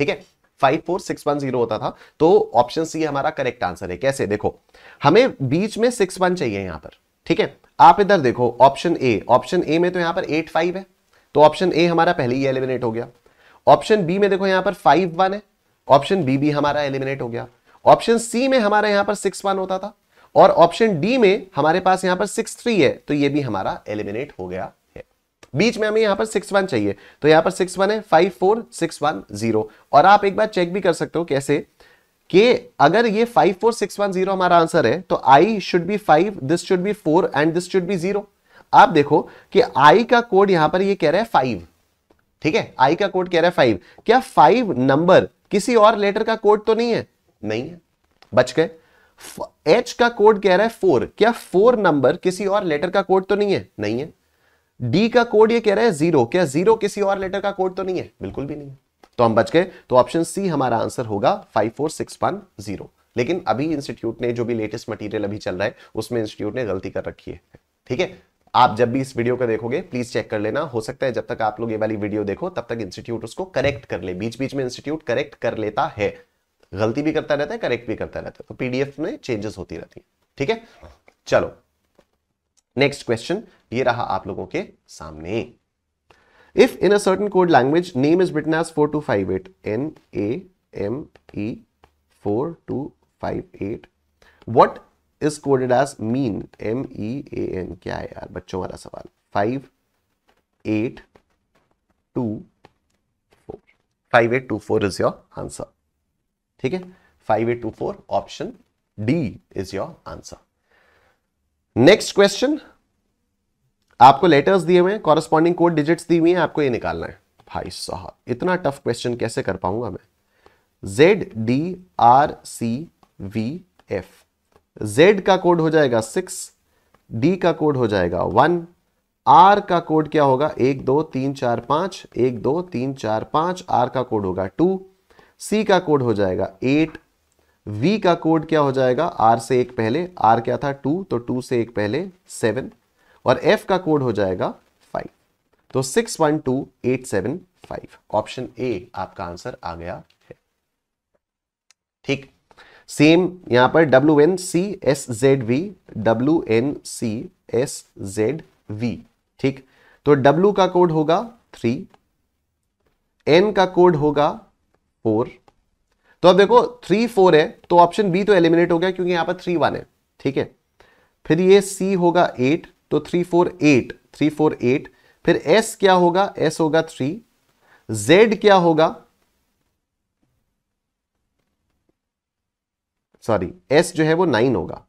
ठीक है, 54610 होता था, तो ऑप्शन सी हमारा करेक्ट आंसर है। कैसे, देखो हमें बीच में 61 चाहिए यहां पर। ठीक है, आप इधर देखो ऑप्शन ए में तो यहां पर 85 है, तो ऑप्शन ए हमारा पहले ही एलिमिनेट हो गया। ऑप्शन बी में देखो यहां पर 51 है, ऑप्शन बी भी हमारा एलिमिनेट हो गया। ऑप्शन सी में हमारा यहां पर 61 होता था और ऑप्शन डी में हमारे पास यहां पर 63 है, तो ये भी हमारा एलिमिनेट हो गया है। बीच में हमें यहां पर 61 चाहिए, तो यहां पर 61 है, 54610। और आप एक बार चेक भी कर सकते हो कैसे कि अगर ये 54610 हमारा आंसर है तो I should be 5, this should B 4 and this should B 0। आप देखो कि I का कोड यहां पर ये कह रहा है 5। ठीक है, I का कोड कह रहा है 5। क्या 5 नंबर किसी और लेटर का कोड तो नहीं है? नहीं है, बच गए। H का कोड कह रहा है 4। क्या 4 नंबर किसी और लेटर का कोड तो नहीं है? नहीं है। D का कोड ये कह रहा है 0। क्या 0 किसी और लेटर का कोड तो नहीं है? बिल्कुल भी नहीं है, तो हम बच गए। तो ऑप्शन सी हमारा आंसर होगा 54610। लेकिन अभी इंस्टीट्यूट ने जो भी लेटेस्ट मटेरियल अभी चल रहा है उसमें इंस्टीट्यूट ने गलती कर रखी है। ठीक है, आप जब भी इस वीडियो को देखोगे प्लीज चेक कर लेना। हो सकता है जब तक आप लोग ये वाली वीडियो देखो तब तक इंस्टीट्यूट उसको करेक्ट कर ले। बीच बीच में इंस्टीट्यूट करेक्ट कर लेता है, गलती भी करता रहता है, करेक्ट भी करता रहता है, तो पीडीएफ में चेंजेस होती रहती है। ठीक है, चलो नेक्स्ट क्वेश्चन ये रहा आप लोगों के सामने। If in a certain code language name is written as 4258, NAME 4258, what is coded as mean, MEAN? क्या है यार बच्चों वाला सवाल? 5824, 5824 is your answer। ठीक है, 5824 option D is your answer। Next question, आपको लेटर्स दिए हुए हैं, कॉरेस्पॉन्डिंग कोड डिजिट्स दी हुई हैं, आपको ये निकालना है। भाई साहब इतना टफ क्वेश्चन कैसे कर पाऊंगा मैं? ZDRCVF, Z का कोड हो जाएगा 6, D का कोड हो जाएगा 1, R का कोड क्या होगा 1 2 3 4 5, 1 2 3 4 5, R का कोड होगा 2, C का कोड हो जाएगा 8, V का कोड क्या हो जाएगा R से एक पहले, R क्या था 2, तो 2 से एक पहले 7, और F का कोड हो जाएगा 5। तो 612875 ऑप्शन ए आपका आंसर आ गया है। ठीक, सेम यहां पर WNCSZV, WNCSZV। ठीक, तो W का कोड होगा 3, N का कोड होगा 4। तो अब देखो 3 4 है तो ऑप्शन बी तो एलिमिनेट हो गया क्योंकि यहां पर 3 1 है। ठीक है, फिर ये C होगा 8, तो 3 4 8, 3 4 8। फिर S क्या होगा, S होगा 3, Z क्या होगा, सॉरी S जो है वो 9 होगा,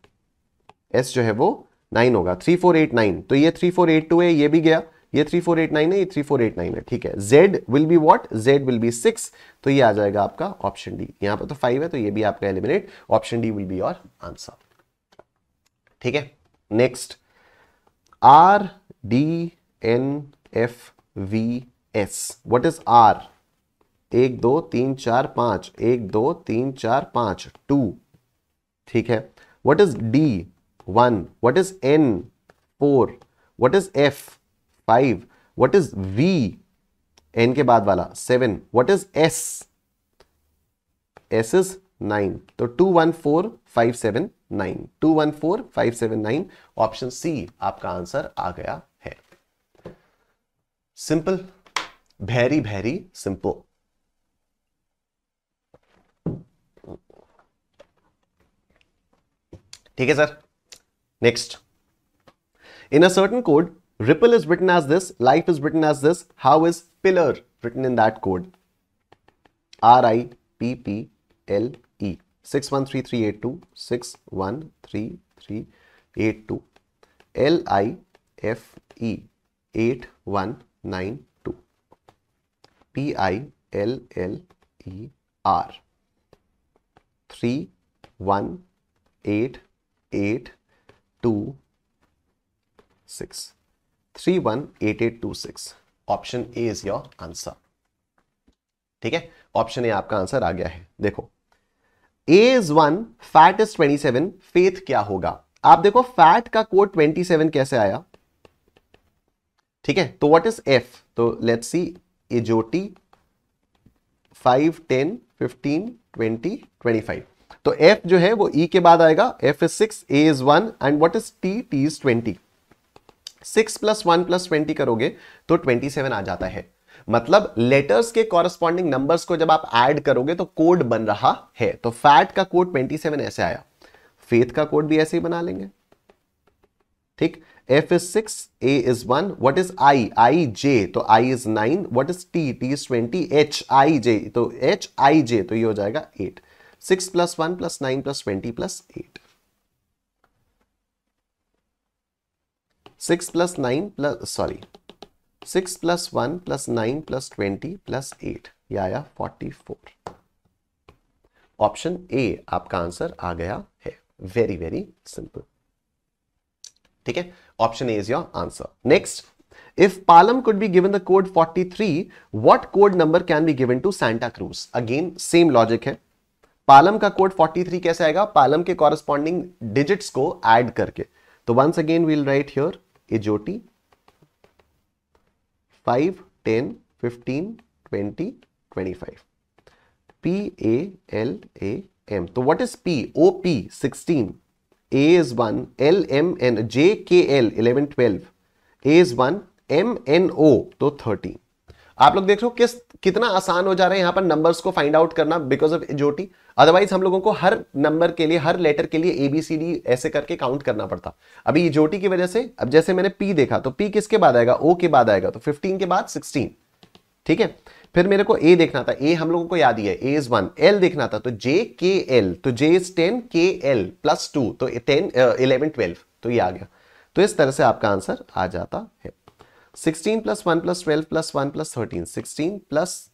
S जो है वो 9 होगा। 3 4 8 9, तो ये 3 4 8 2 है, ये भी गया, ये 3 4 8 9 है, ये 3 4 8 9 है। ठीक है, Z will be what, Z will be 6, तो ये आ जाएगा आपका ऑप्शन डी। यहां पर तो 5 है तो ये भी आपका eliminate, option D will be your answer. ठीक है, next RDNFVS, what is R? 1 2 3 4 5, 1 2 3 4 5, 2। ठीक है, what is D? 1, what is N? 4, what is F? 5, what is V? N के बाद वाला 7, what is S? S is 9, तो 214579, 214579 ऑप्शन सी आपका answer आ गया है। Simple, very very simple. ठीक है sir, next. In a certain code ripple is written as this, life is written as this, how is pillar written in that code RIPPLE 613382 613382 LIFE 8192 PILLER 318826 318826 option A is your answer. ठीक है, option A आपका answer आ गया है। देखो A is 1, fat is 27, faith क्या होगा? आप देखो फैट का कोड 27 कैसे आया? ठीक है, तो व्हाट इज F? तो लेट्स सी, एजोटी 5 10 15 20 25, तो F जो है वो E के बाद आएगा। F is 6, A is 1 and what is T? T is 20। 6 + 1 + 20 करोगे तो 27 आ जाता है। मतलब लेटर्स के कॉरस्पॉन्डिंग नंबर्स को जब आप ऐड करोगे तो कोड बन रहा है। तो फैट का कोड 27 ऐसे आया, फेथ का कोड भी ऐसे ही बना लेंगे। ठीक, F is 6, A is 1, what is I? I J, तो I is 9, what is T? T is 20, H I J, तो H I J, तो ये हो जाएगा 8। 6 + 1 + 9 + 20 + 8, 6 + 9 6 + 1 + 9 + 20 + 8, ये आया 44। ऑप्शन ए आपका आंसर आ गया है। Very very simple. ठीक है, option A is your answer. Next, if Palam could be given the code 43, what code number can be given to Santa Cruz? Again same logic है। पालम का कोड 43 कैसे आएगा? पालम के कॉरस्पॉन्डिंग डिजिट्स को ऐड करके। तो once again we'll write here EJOTY 5 10 15 20 25, PALAM, तो what is P? OP 16, A is 1, LMN, JKL 11 12, A is 1, MNO तो 13। आप लोग देख रहे हो कितना आसान हो जा रहा है यहां पर नंबर्स को फाइंड आउट करना बिकॉज ऑफ एजोटी। अदरवाइज हम लोगों को हर नंबर के लिए, हर लेटर के लिए ABCD ऐसे करके काउंट करना पड़ता। अभी एजोटी की वजह से, अब जैसे मैंने P देखा तो P किसके बाद आएगा? O के बाद आएगा, तो 15 के बाद 16। ठीक है, फिर मेरे को A देखना था, A हम लोगों को याद ही है, A is 1। L देखना था तो JKL, तो J is 10, KL +2, तो 10 11 12, तो ये आ गया। तो इस तरह से आपका आंसर आ जाता है। 16 + 1 + 12 + 1 + 13, 16 +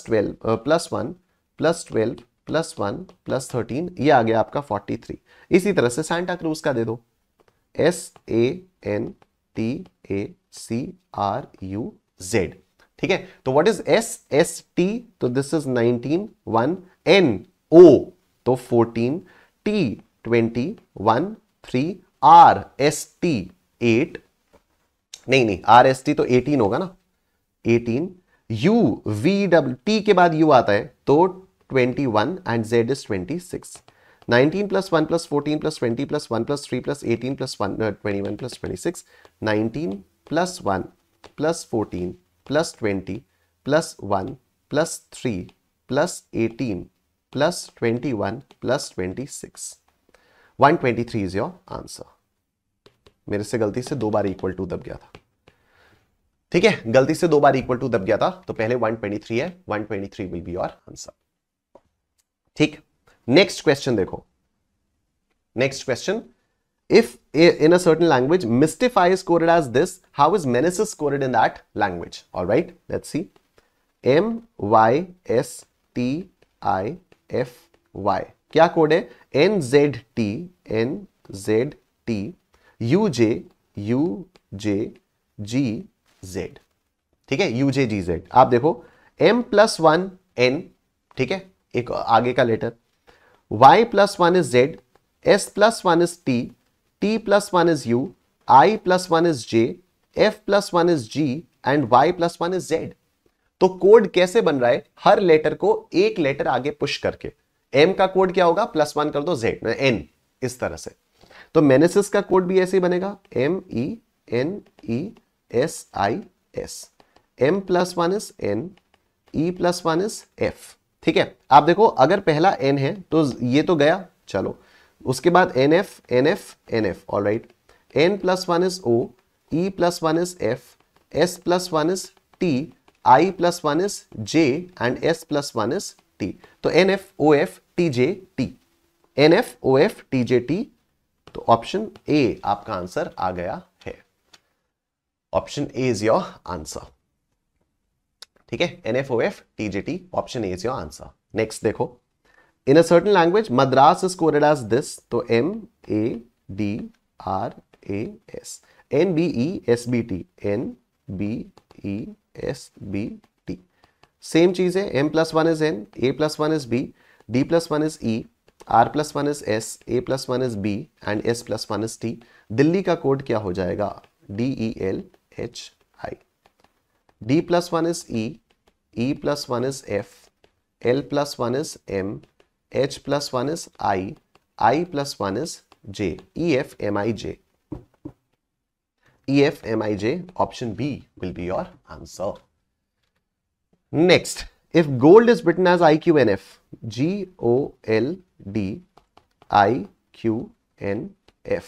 12 + 1 + 12 + 1 + 13, ये आ गया आपका 43। इसी तरह से सांता क्रूज का दे दो, SANTACRUZ। ठीक है, तो व्हाट इज SST? तो दिस इज 19 1, NO तो 14, T 20 1 3, RST 8, नहीं RST तो 18 होगा ना, 18, UVW, T के बाद U आता है तो 21 and Z is 26। 19 + 1 + 14 + 20 + 1 + 3 + 18 + 1 21 + 26, 19 + 1 + 14 + 20 + 1 + 3 + 18 + 21 + 26, 123 is your answer. मेरे से गलती से 2 बार इक्वल टू दब गया था। ठीक है, गलती से 2 बार इक्वल टू दब गया था, तो पहले 123 है, 123 विल बी योर आंसर। ठीक, नेक्स्ट क्वेश्चन देखो। Next question, if in a certain language mystify is coded as this, how is menaces coded in that language? All right, let's see. MYSTIFY क्या code है? NZT UJGZ। ठीक है, UJGZ। आप देखो M + 1 N, ठीक है, एक आगे का letter, Y + 1 is Z, S + 1 is T, T + 1 is U, I + 1 is J, F + 1 is G and Y + 1 is Z। तो कोड कैसे बन रहा है? हर लेटर को एक लेटर आगे पुश करके। M का कोड क्या होगा? +1 कर दो Z, N, इस तरह से। तो मेनेसिस का कोड भी ऐसे ही बनेगा, MENESIS, M + 1 is N, E + 1 is F। ठीक है, आप देखो अगर पहला N है तो ये तो गया, चलो उसके बाद NF NF NF, alright, N + 1 is O, E plus 1 is F, S plus 1 is T, I plus 1 is J and S plus 1 is T. तो NF-OF TJ T, NF-OF TJ T, तो ऑप्शन ए आपका answer आ गया है। Option A is your answer. ठीक है, NF-OF TJ T, option A is your answer. Next देखो, in a certain language Madras is coded as this, तो MADRAS, NBESBT, NBESBT। Same चीज है, M plus 1 is N, A plus 1 is B, D plus 1 is E, R plus 1 is S, A plus 1 is B and S plus 1 is T। Delhi का code क्या हो जाएगा? DELHI। D plus 1 is E, E plus 1 is F, L plus 1 is M, H plus 1 is I plus 1 is J, EFMIJ। EFMIJ, option B will be your answer. Next, if gold is written as IQNF, GOLDIQNF,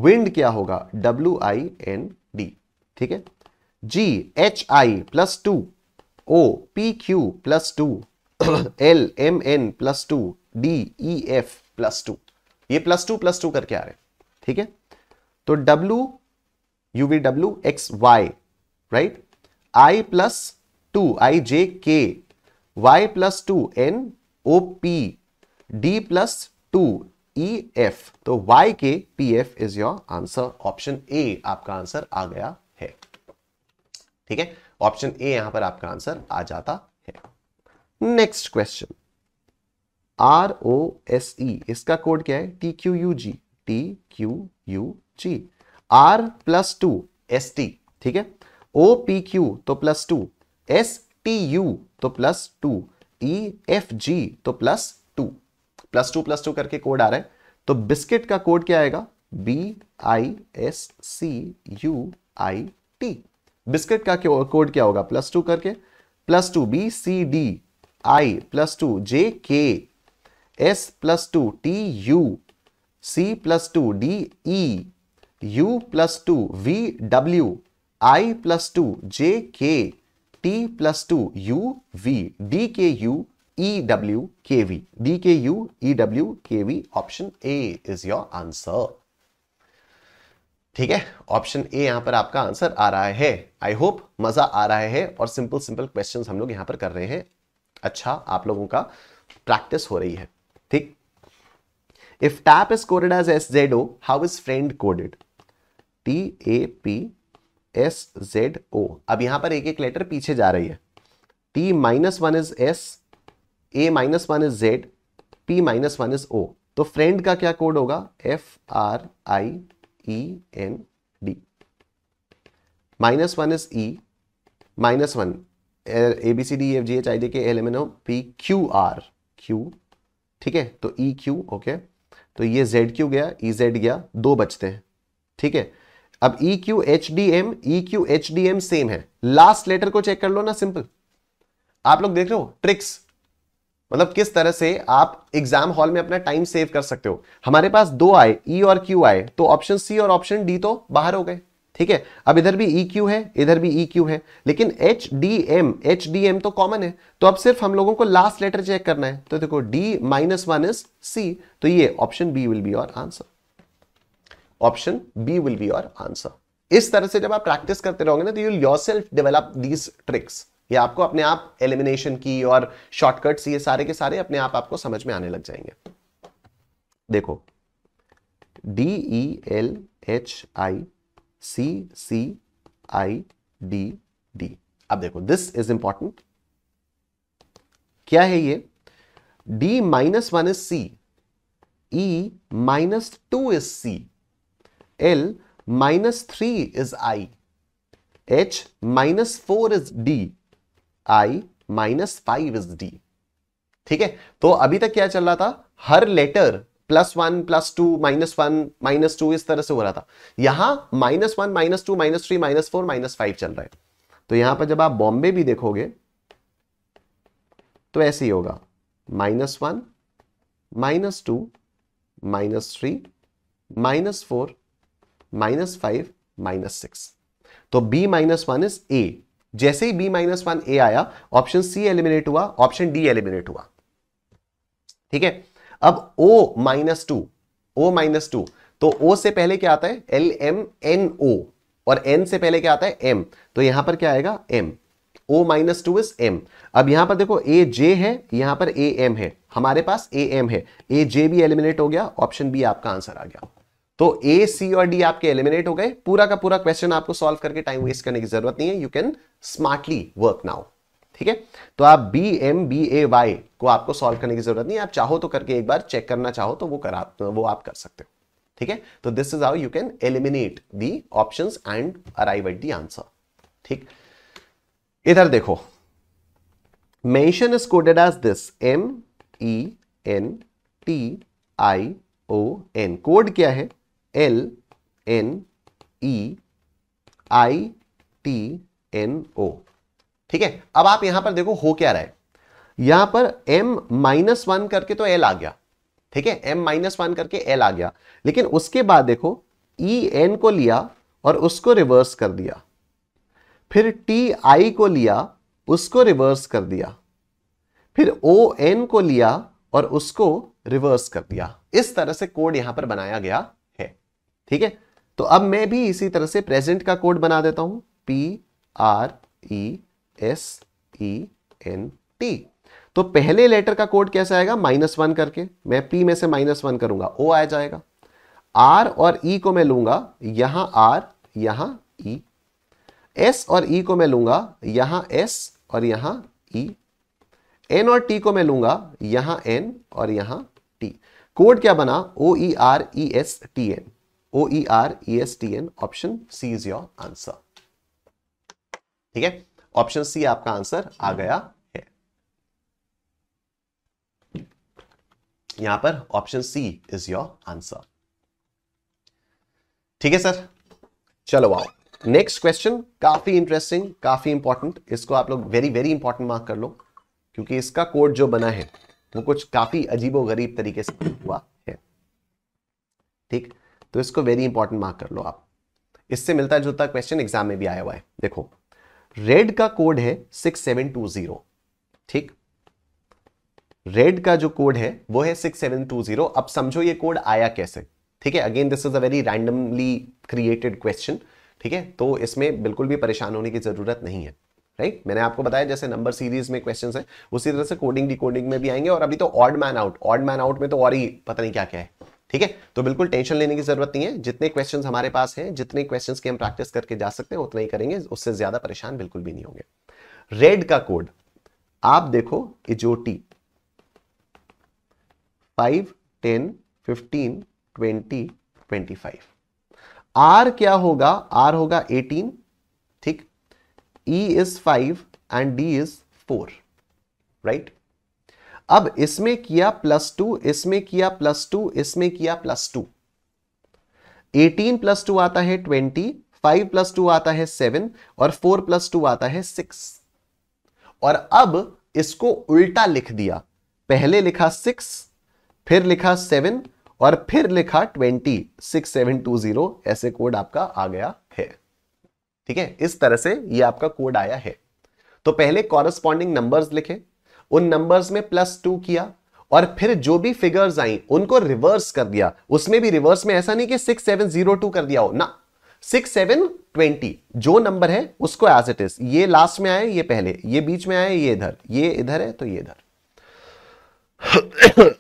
wind क्या होगा? WIND। ठीक है, GHI plus 2, OPQ plus 2, LMN plus 2, DEF plus 2। ये plus two करके आ रहे हैं। ठीक है, तो WUVWXY, right, I plus 2 IJK, Y plus 2 NOP, D plus 2 EF, तो YKPF is your answer। Option A आपका आंसर आ गया है। ठीक है, ऑप्शन ए यहां पर आपका आंसर आ जाता है। नेक्स्ट क्वेश्चन, ROSE, इसका कोड क्या है? TQUG, TQUG। R plus 2 ST, ठीक है, OPQ तो प्लस 2, STU तो प्लस 2, EFG तो प्लस 2 करके कोड आ रहा है। तो बिस्किट का कोड क्या आएगा? BISCUIT। बिस्किट का कोड क्या होगा? प्लस 2 करके, plus 2 BCDI plus 2 JK, S plus 2 TU, C plus 2 DE, U plus 2 VW, I plus 2 JK, T plus 2 UV, DKU EW KV, DKU EW KV। Option A is your answer. ठीक है, option ए यहां पर आपका answer आ रहा है। I hope मजा आ रहा है और सिंपल क्वेश्चंस हम लोग यहां पर कर रहे हैं। अच्छा, आप लोगों का प्रैक्टिस हो रही है। ठीक, if tap is coded as SZO, how is friend coded? TAPSZO। अब यहां पर एक एक लेटर पीछे जा रही है। T minus 1 is S, A minus 1 is Z, P minus 1 is O। तो फ्रेंड का क्या कोड होगा? FRIEND। -1 is E, -1 ABCDEFGHIJKLMNOP Q। ठीक है, तो EQ, ओके, तो ये ZQ गया, EZ गया, 2 बचते हैं। ठीक है, अब EQ HDM सेम है। लास्ट लेटर को चेक कर लो ना, सिंपल। आप लोग देख रहे हो ट्रिक्स, मतलब किस तरह से आप एग्जाम हॉल में अपना टाइम सेव कर सकते हो। हमारे पास 2 आए, E और Q आए, तो ऑप्शन सी और ऑप्शन डी तो बाहर हो गए। ठीक है, अब इधर भी EQ है, इधर भी EQ है, लेकिन HDM तो कॉमन है। तो अब सिर्फ हम लोगों को लास्ट लेटर चेक करना है। तो देखो D-1 इज C, तो ये option B will be your answer. Option B will be your answer. इस तरह से जब आप प्रैक्टिस करते रहोगे ना, तो you will yourself develop these tricks. ये आपको अपने आप एलिमिनेशन की और शॉर्टकट्स, ये सारे के सारे अपने आप आपको समझ में आने लग जाएंगे। देखो, DELHICCIDD। अब देखो, दिस इज इंपॉर्टेंट। क्या है ये? D-1 is C, E-2 is C, L-3 is I, H-4 is D, I-5 is D। ठीक है, तो अभी तक क्या चल रहा था? हर लेटर +1, +2, -1, -2 इस तरह से हो रहा था। यहां -1, -2, -3, -4, -5 चल रहा है। तो यहां पर जब आप बॉम्बे भी देखोगे तो ऐसे ही होगा, -1, -2, -3, -4, -5, -6। तो b -1 इज a। जैसे ही b -1 a आया, ऑप्शन सी एलिमिनेट हुआ, ऑप्शन डी एलिमिनेट हुआ। ठीक है, अब O-2, तो O से पहले क्या आता है? LMNO, और N से पहले क्या आता है? M। तो यहां पर क्या आएगा? M। O-2 is M। अब यहां पर देखो AJ है, यहां पर AM है, हमारे पास AM है, AJ भी एलिमिनेट हो गया, ऑप्शन बी आपका आंसर आ गया। तो A, C और D आपके एलिमिनेट हो गए। पूरा का पूरा क्वेश्चन आपको सॉल्व करके टाइम वेस्ट करने की जरूरत नहीं है, you can smartly work now. ठीक है, तो आप BMBAY को आपको सॉल्व करने की जरूरत नहीं है, आप चाहो तो करके एक बार चेक करना चाहो तो वो आप कर सकते हो। ठीक है, तो this is how you can eliminate the options and arrive at the answer. ठीक, इधर देखो, mention is coded as this, MENTION। Code क्या है? LNEITNO। ठीक है, अब आप यहां पर देखो हो क्या रहा है, यहां पर M-1 करके तो L आ गया। ठीक है, M-1 करके L आ गया, लेकिन उसके बाद देखो EN को लिया और उसको रिवर्स कर दिया, फिर TI को लिया, उसको रिवर्स कर दिया, फिर ON को लिया और उसको रिवर्स कर दिया। इस तरह से कोड यहां पर बनाया गया है। ठीक है, तो अब मैं भी इसी तरह से प्रेजेंट का कोड बना देता हूं, PRESENT। तो पहले लेटर का कोड कैसे आएगा? -1 करके, मैं P में से -1 करूंगा, O आ जाएगा। R और E को मैं लूंगा, यहां R यहां E। S और E को मैं लूंगा, यहां S और यहां E। N और T को मैं लूंगा, यहां N और यहां T। कोड क्या बना? OERESTN। OERESTN। Option C is your answer. ठीक है, ऑप्शन सी आपका आंसर आ गया है। यहां पर option C is your answer. ठीक है सर, चलो आओ नेक्स्ट क्वेश्चन। काफी इंटरेस्टिंग, काफी इंपॉर्टेंट, इसको आप लोग वेरी वेरी इंपॉर्टेंट मार्क कर लो, क्योंकि इसका कोड जो बना है वो कुछ काफी अजीबो गरीब तरीके से हुआ है। ठीक, तो इसको वेरी इंपॉर्टेंट मार्क कर लो आप। इससे मिलता जुलता क्वेश्चन एग्जाम में भी आया हुआ है। देखो, रेड का कोड है 6720। ठीक, रेड का जो कोड है वो है 6720। अब समझो ये कोड आया कैसे। ठीक है, again this is a very randomly created question. ठीक है, तो इसमें बिल्कुल भी परेशान होने की जरूरत नहीं है। राइट, मैंने आपको बताया जैसे नंबर सीरीज में क्वेश्चंस है, उसी तरह से कोडिंग डिकोडिंग में भी आएंगे, और अभी तो ऑड मैन आउट में तो और ही पता नहीं क्या क्या है। ठीक है, तो बिल्कुल टेंशन लेने की जरूरत नहीं है। जितने क्वेश्चंस हमारे पास हैं, जितने क्वेश्चंस की हम प्रैक्टिस करके जा सकते हैं उतना ही करेंगे, उससे ज्यादा परेशान बिल्कुल भी नहीं होंगे। रेड का कोड आप देखो, इजोटी 5, 10, 15, 20, 25। आर क्या होगा? आर होगा 18। ठीक, E is 5 and D is 4, right. अब इसमें किया +2, इसमें किया +2, इसमें किया +2। 18 + 2 आता है 20, 5 + 2 आता है 7 और 4 + 2 आता है 6। और अब इसको उल्टा लिख दिया, पहले लिखा 6, फिर लिखा 7 और फिर लिखा 20, 6720। ऐसे कोड आपका आ गया है। ठीक है, इस तरह से ये आपका कोड आया है। तो पहले कॉरेस्पॉन्डिंग नंबर्स लिखे, उन नंबर्स में +2 किया, और फिर जो भी फिगर्स आई उनको रिवर्स कर दिया। उसमें भी रिवर्स में ऐसा नहीं कि 6702 कर दिया हो ना, 6720 जो नंबर है उसको एज इट इज, ये लास्ट में आए, ये पहले, ये बीच में आए, ये इधर है तो ये इधर।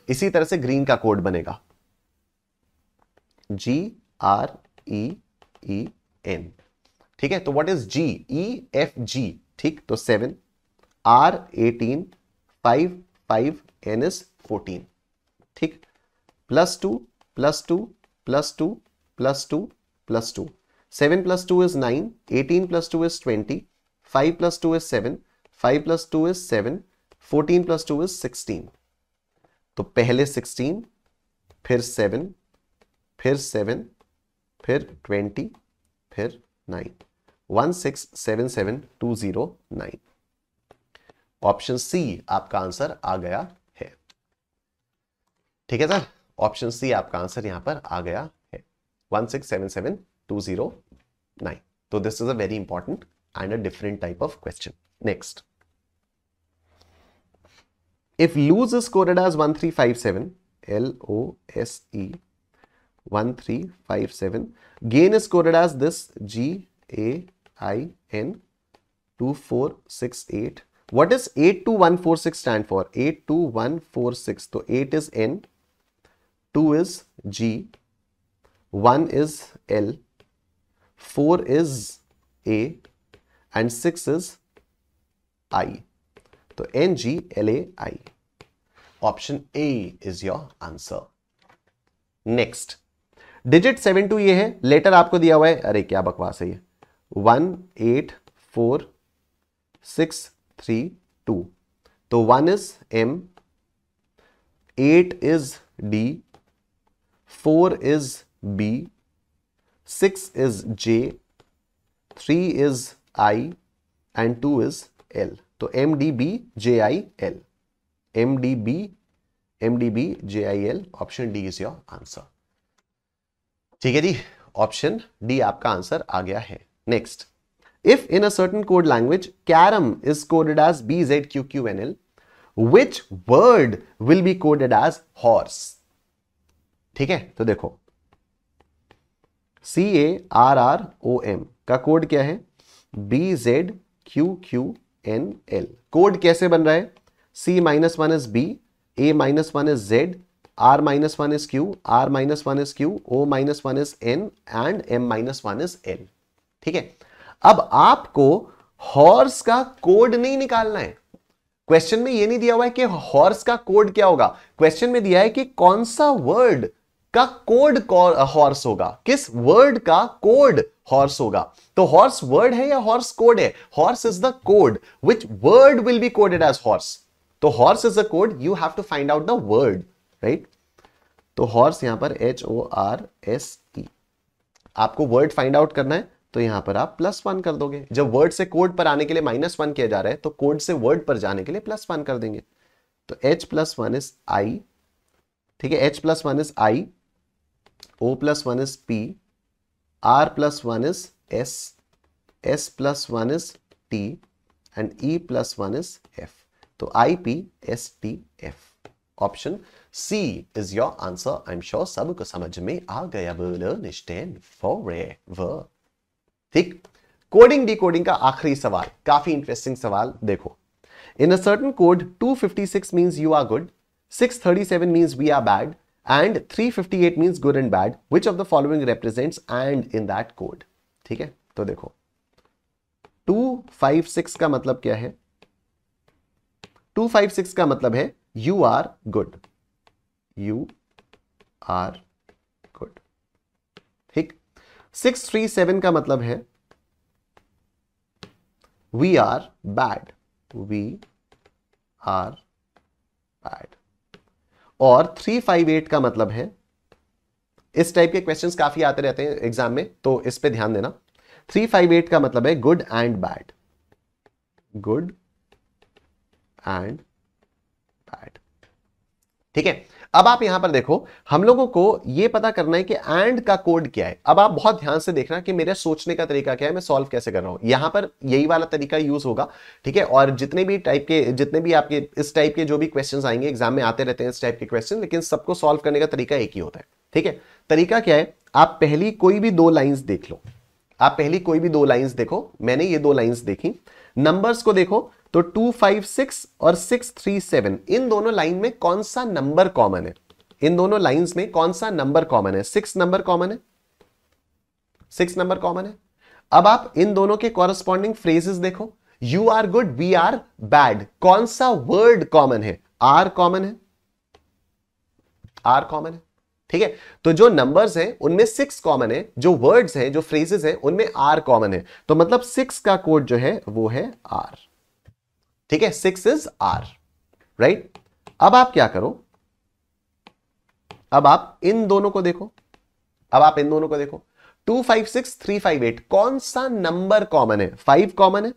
इसी तरह से ग्रीन का कोड बनेगा, GREEN। ठीक है, तो व्हाट इज GEFG? ठीक, तो 7, R 18, 5, 5, N is 14। ठीक, +2, +2, +2, +2, +2, 7 + 2 is 9, 18 + 2 is 20, 5 + 2 is 7, 5 + 2 is 7, 14 + 2 is 16। तो पहले 16, फिर 7, फिर 7, फिर 20, फिर 9, 1677209। ऑप्शन सी आपका आंसर आ गया है। ठीक है सर, ऑप्शन सी आपका आंसर यहां पर आ गया है, 1677209। नहीं. तो this is a very important and a different type of question. Next, if lose is coded as 1357, LOSE 1357, gain is coded as this GAIN 2468. What does 82146 stand for? 82146. So 8 is N, 2 is G, 1 is L, 4 is A, and 6 is I. तो NGLAI. Option A is your answer. Next, digit 72 ये है, letter आपको दिया हुआ है, अरे क्या बकवास है ये, 184,632. तो 1 is M, 8 is D, 4 is B, 6 is J, 3 is I, and 2 is L. तो MDBJIL, MDBJIL, option D is your answer. ठीक है जी, ऑप्शन डी आपका आंसर आ गया है. Next, if in a certain code language carrom is coded as BZQQNL, which word will be coded as horse? ठीक है, तो देखो CARROM का कोड क्या है? BZQQNL. कोड कैसे बन रहा है? C-1 is B, A-1 is Z, R-1 is Q, R-1 is Q, O-1 is N, and M-1 is L. ठीक है, अब आपको हॉर्स का कोड नहीं निकालना है. क्वेश्चन में ये नहीं दिया हुआ है कि हॉर्स का कोड क्या होगा. क्वेश्चन में दिया है कि कौन सा वर्ड का कोड हॉर्स होगा, किस वर्ड का कोड हॉर्स होगा. तो हॉर्स वर्ड है या हॉर्स कोड है? Horse is the code. Which word will be coded as horse? तो horse is the code, you have to find out the word, right. तो हॉर्स यहां पर HORSE, आपको वर्ड फाइंड आउट करना है, तो यहां पर आप +1 कर दोगे. जब वर्ड से कोड पर आने के लिए -1 किया जा रहा है, तो कोड से वर्ड पर जाने के लिए +1 कर देंगे. तो H+1 इज I, ठीक है, H+1 is I, O+1 is P, R+1 is S, S+1 is T, and E+1 is F. तो IPSTF. Option C is your answer. I'm sure सबको समझ में आ गया. बोलो निश्चय forever. ठीक, कोडिंग डिकोडिंग का आखिरी सवाल, काफी इंटरेस्टिंग सवाल. देखो, in a certain code 256 means you are good, 637 means we are bad, and 358 means good and bad. Which of the following represents and in that code? ठीक है, तो देखो 256 का मतलब क्या है? 256 का मतलब है you are good, you are good. ठीक, 637 का मतलब है we are bad, we are bad. और 358 का मतलब है, इस टाइप के क्वेश्चंस काफी आते रहते हैं एग्जाम में, तो इस पे ध्यान देना. 358 का मतलब है good and bad, good and bad. ठीक है, अब आप यहां पर देखो, हम लोगों को यह पता करना है कि एंड का कोड क्या है. अब आप बहुत ध्यान से देखना कि मेरे सोचने का तरीका क्या है, मैं सॉल्व कैसे कर रहा हूं. यहां पर यही वाला तरीका यूज होगा. ठीक है, और जितने भी आपके इस टाइप के जो भी क्वेश्चंस आएंगे एग्जाम में, आते रहते हैं इस टाइप के क्वेश्चन, लेकिन सबको सॉल्व करने का तरीका एक ही होता है. ठीक है, तरीका क्या है? आप पहली कोई भी 2 लाइंस देख लो. आप पहली कोई भी 2 लाइंस देखो. मैंने ये 2 लाइंस देखी. नंबर्स को देखो, तो 256 और 637, इन दोनों लाइन में कौन सा नंबर कॉमन है? इन दोनों लाइंस में कौन सा नंबर कॉमन है? 6 नंबर कॉमन है, 6 नंबर कॉमन है. अब आप इन दोनों के कॉरेस्पॉन्डिंग फ्रेजेस देखो. You are good, we are bad, कौन सा वर्ड कॉमन है? आर कॉमन है, आर कॉमन है. ठीक है, तो जो नंबर्स हैं उनमें 6 कॉमन है, जो वर्ड्स हैं, जो फ्रेजेस हैं, उनमें आर कॉमन है. तो मतलब 6 का कोड जो है वो है आर. ठीक है, 6 इज आर, राइट. अब आप क्या करो, अब आप इन दोनों को देखो. अब आप इन दोनों को देखो, 256, 358, कौन सा नंबर कॉमन है? 5 कॉमन है.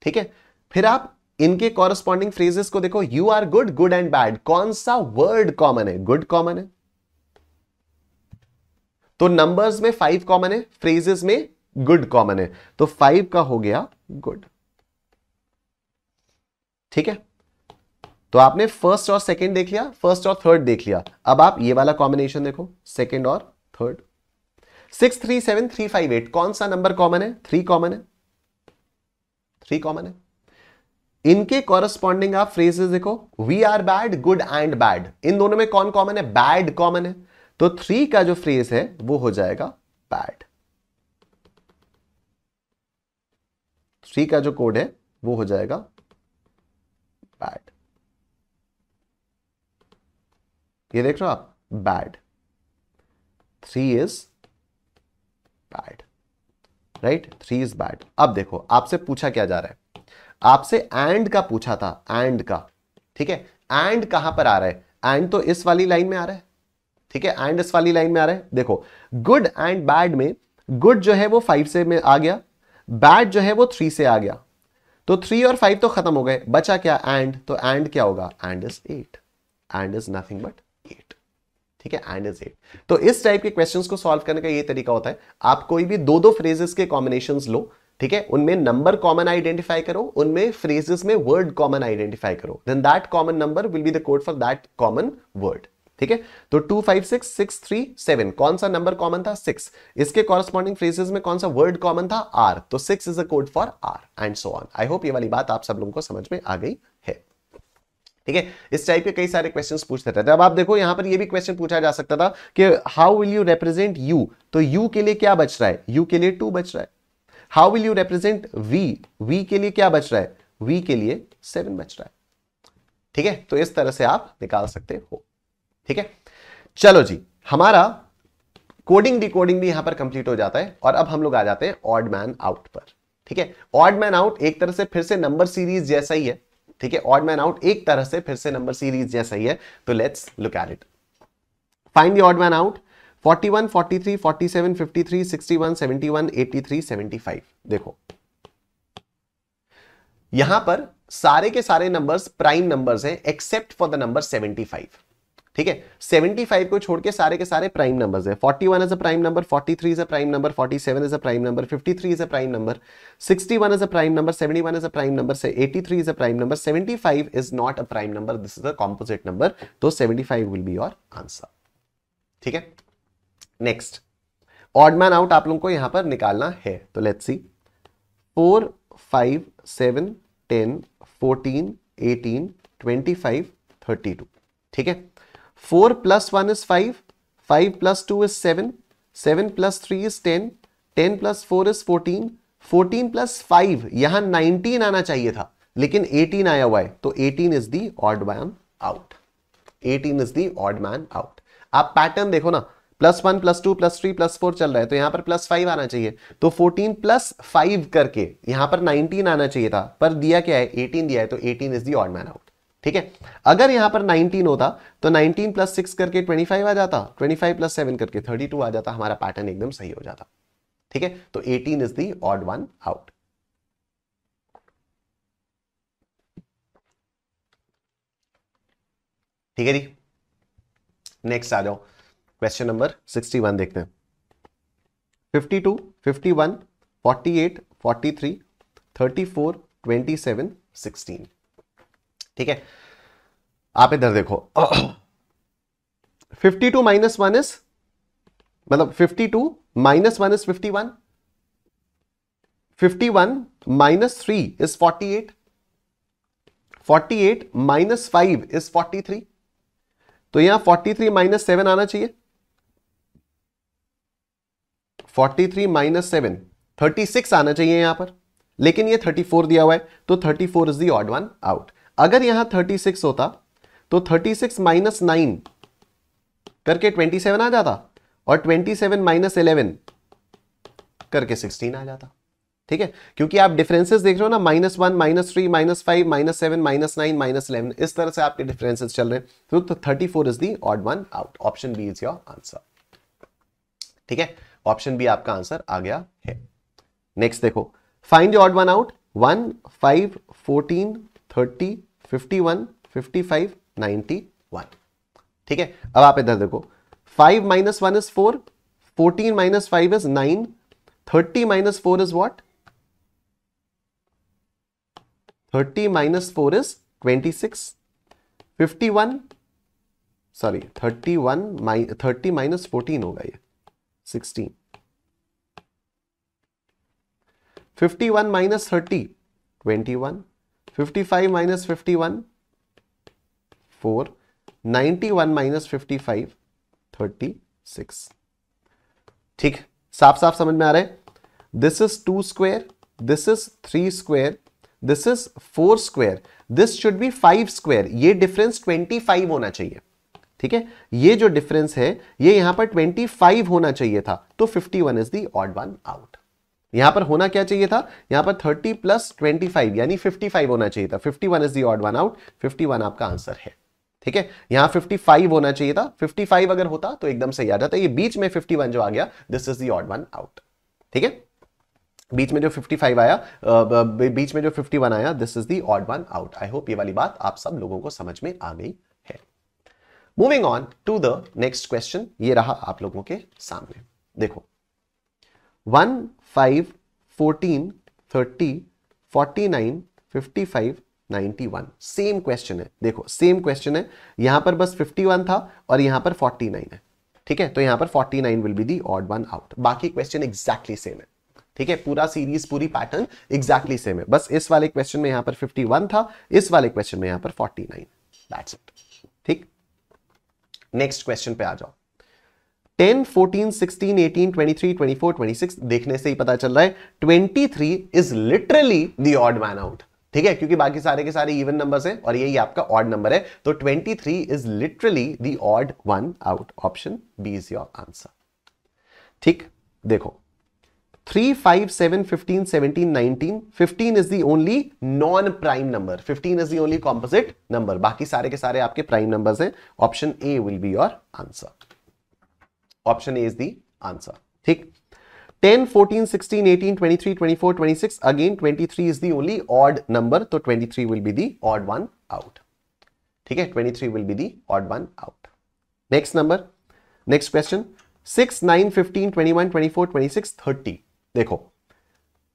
ठीक है, फिर आप इनके कॉरेस्पॉन्डिंग फ्रेजेस को देखो. You are good, good and bad, कौन सा वर्ड कॉमन है? गुड कॉमन है. तो नंबर्स में 5 कॉमन है, फ्रेजेस में गुड कॉमन है, तो 5 का हो गया गुड। ठीक है, तो आपने फर्स्ट और सेकंड देख लिया, फर्स्ट और थर्ड देख लिया। अब आप ये वाला कॉम्बिनेशन देखो, सेकंड और थर्ड। 6 3 7 3 5 8, कौन सा नंबर कॉमन है? 3 कॉमन है, 3 कॉमन है। इनके कॉरस्पॉन्डिंग आप फ्रेजेस देखो, we are bad, good and bad, इन दोनों में कौन कॉमन है? बैड कॉमन है, तो 3 का जो फ्रेज है वो हो जाएगा बैड। 3 का जो कोड है वो हो जाएगा बैड। ये देख रहे हो आप, bad, 3 is bad, right, 3 is bad. अब देखो आपसे पूछा क्या जा रहा है, आपसे एंड का पूछा था, एंड का। ठीक है, एंड कहां पर आ रहा है? एंड तो इस वाली लाइन में आ रहा है। ठीक है, एंड इस वाली लाइन में आ रहा है। देखो गुड एंड बैड में गुड जो है वो 5 से में आ गया, बैड जो है वो 3 से आ गया, तो 3 और 5 तो खत्म हो गए, बचा क्या? एंड। तो एंड क्या होगा? And is 8, and is nothing but 8। ठीक है, एंड इज 8। तो इस टाइप के क्वेश्चंस को सॉल्व करने का ये तरीका होता है, आप कोई भी दो फ्रेजेस के कॉम्बिनेशंस लो, ठीक है, उनमें नंबर कॉमन आइडेंटिफाई करो, उनमें फ्रेजेस में वर्ड कॉमन आइडेंटिफाई करो, then that common number will be the code for that common word. ठीक है, तो 2 5 6 6 3 7, कौन सा नंबर कॉमन था? 6। इसके कॉरस्पॉन्डिंग फ्रेजेस में कौन सा वर्ड कॉमन था? आर, तो 6 is a code for are and so on. I hope ये वाली बात आप सब लोगों को समझ में आ गई है। ठीक है, इस टाइप के कई सारे क्वेश्चंस पूछते थे। अब आप देखो यहां पर ये भी क्वेश्चन पूछा जा सकता था कि how will you represent you, तो यू के लिए क्या बच रहा है? यू के लिए 2 बच रहा है। How will you represent we, we के लिए क्या बच रहा है? वी के लिए 7 बच रहा है। ठीक है, तो इस तरह से आप निकाल सकते हो। ठीक है, चलो जी, हमारा कोडिंग डिकोडिंग भी यहां पर कंप्लीट हो जाता है, और अब हम लोग आ जाते हैं ऑड मैन आउट पर। ठीक है, ऑड मैन आउट एक तरह से फिर से नंबर सीरीज जैसा ही है। ठीक है, ऑड मैन आउट एक तरह से फिर से नंबर सीरीज जैसा ही है, तो let's look at it. Find the odd man out. 41 43 47 53 61 71 83 75। देखो यहां पर सारे के सारे नंबर्स प्राइम नंबर्स हैं एक्सेप्ट फॉर द नंबर 75। ठीक है, 75 को छोड़ के सारे के सारे प्राइम नंबर्स हैं। 41 is a prime number, 43 is a prime number, 47 is a prime number, 53 is a prime number, 61 is a prime number, 71 is a prime number, 83 is a prime number, 75 is not a prime number, this is a composite number, तो 75 will be your answer. ठीक है, next odd man out आप लोगों को यहां पर निकालना है, तो लेट्स सी। 4 5 7 10 14 18 25 32। ठीक है, 4 plus 1 is 5, 5 plus 2 is 7, 7 plus 3 is 10, 10 plus 4 is 14, 14 plus 5, यहां 19 आना चाहिए था लेकिन 18 आया हुआ है, तो 18 is the odd man out। 18 is the odd man out। आप पैटर्न देखो ना, +1 +2 +3 +4 चल रहा है, तो यहां पर +5 आना चाहिए, तो 14 + 5 करके यहां पर 19 आना चाहिए था, पर दिया क्या है? 18 दिया है, तो 18 is the odd man out. ठीक है, अगर यहां पर 19 होता तो 19 + 6 करके 25 आ जाता, 25 + 7 करके 32 आ जाता, हमारा पैटर्न एकदम सही हो जाता। ठीक है, तो 18 is the odd one out. ठीक है जी, नेक्स्ट आ जाओ, क्वेश्चन नंबर 61 देखते हैं। 52 51 48 43 34 27 16। ठीक है, आप इधर देखो 52 - 1 इज, मतलब 52 - 1 इज 51, 51 - 3 इज 48, 48 - 5 इज 43, तो यहां 43 - 7 आना चाहिए। 43 - 7 36 आना चाहिए यहां पर, लेकिन ये 34 दिया हुआ है, तो 34 is the odd one out. अगर यहां 36 होता तो 36 - 9 करके 27 आ जाता, और 27 - 11 करके 16 आ जाता। ठीक है, क्योंकि आप डिफरेंसेस देख रहे हो ना, -1 -3 -5 -7 -9 -11, इस तरह से आपके डिफरेंसेस चल रहे हैं, तो 34 is the odd one out. Option B is your answer. ठीक है, ऑप्शन बी आपका आंसर आ गया है। नेक्स्ट देखो, find the odd one out. 1 5 14 30 51 55 91। ठीक है, अब आप इधर देखो, 5 - 1 is 4, 14 minus 5 is 9. 30 minus 4 is what? 30 minus 4 is 26. 51, sorry, 30 minus 14 होगा ये 16. 51 minus 30, 21. 55 minus 51, 4. 91 minus 55, 36. ठीक, साफ साफ समझ में आ रहा है. This is 2 square, this is 3 square, this is 4 square, this should B 5 square. ये डिफरेंस 25 होना चाहिए. ठीक है, ये जो डिफरेंस है ये यहां पर 25 होना चाहिए था, तो 51 is the odd one out. यहां पर होना क्या चाहिए था? यहां पर 30 प्लस 25 यानी 55 होना चाहिए था. 51 is the odd one out. 51 आपका आंसर है. ठीक है, यहां 55 होना चाहिए था. 55 अगर होता तो एकदम सही आ जाता. ये बीच में 51 जो आ गया, this is the odd one out. ठीक है, बीच में जो 55 आया, बीच में जो 51 आया, this is the odd one out. I hope ये वाली बात आप सब लोगों को समझ में आ गई है. Moving on to the next question. ये रहा आप लोगों के सामने. देखो, 1, 5, 14, 30, 49, 55, 91. सेम क्वेश्चन है. देखो, सेम क्वेश्चन है. यहां पर बस 51 था और यहां पर 49 है. ठीक है, तो यहां पर 49 will be the odd one out. बाकी क्वेश्चन एग्जैक्टली सेम है. ठीक है, पूरा सीरीज, पूरी पैटर्न एग्जैक्टली सेम है. बस इस वाले क्वेश्चन में यहां पर 51 था, इस वाले क्वेश्चन में यहां पर 49. That's it. ठीक, नेक्स्ट क्वेश्चन पे आ जाओ. 10, 14, 16, 18, 23, 24, 26. देखने से ही पता चल रहा है 23 is literally the odd one out. ठीक है, क्योंकि बाकी सारे के सारे इवन नंबर्स हैं और यही आपका ऑड नंबर है, तो 23 is literally the odd one out. Option B is your answer. ठीक, देखो, 3, 5, 7, 15, 17, 19. 15 is the only non-prime number. 15 is the only composite number. बाकी सारे के सारे आपके प्राइम नंबर्स हैं. Option A will be your answer. Option A is the answer. ठीक, 10, 14, 16, 18, 23, 24, 26. Again 23 is the only odd number, तो 23 will be the odd one out. ठीक है, 23 will be the odd one out. Next number, next question. 6, 9, 15, 21, 24, 26, 30. देखो,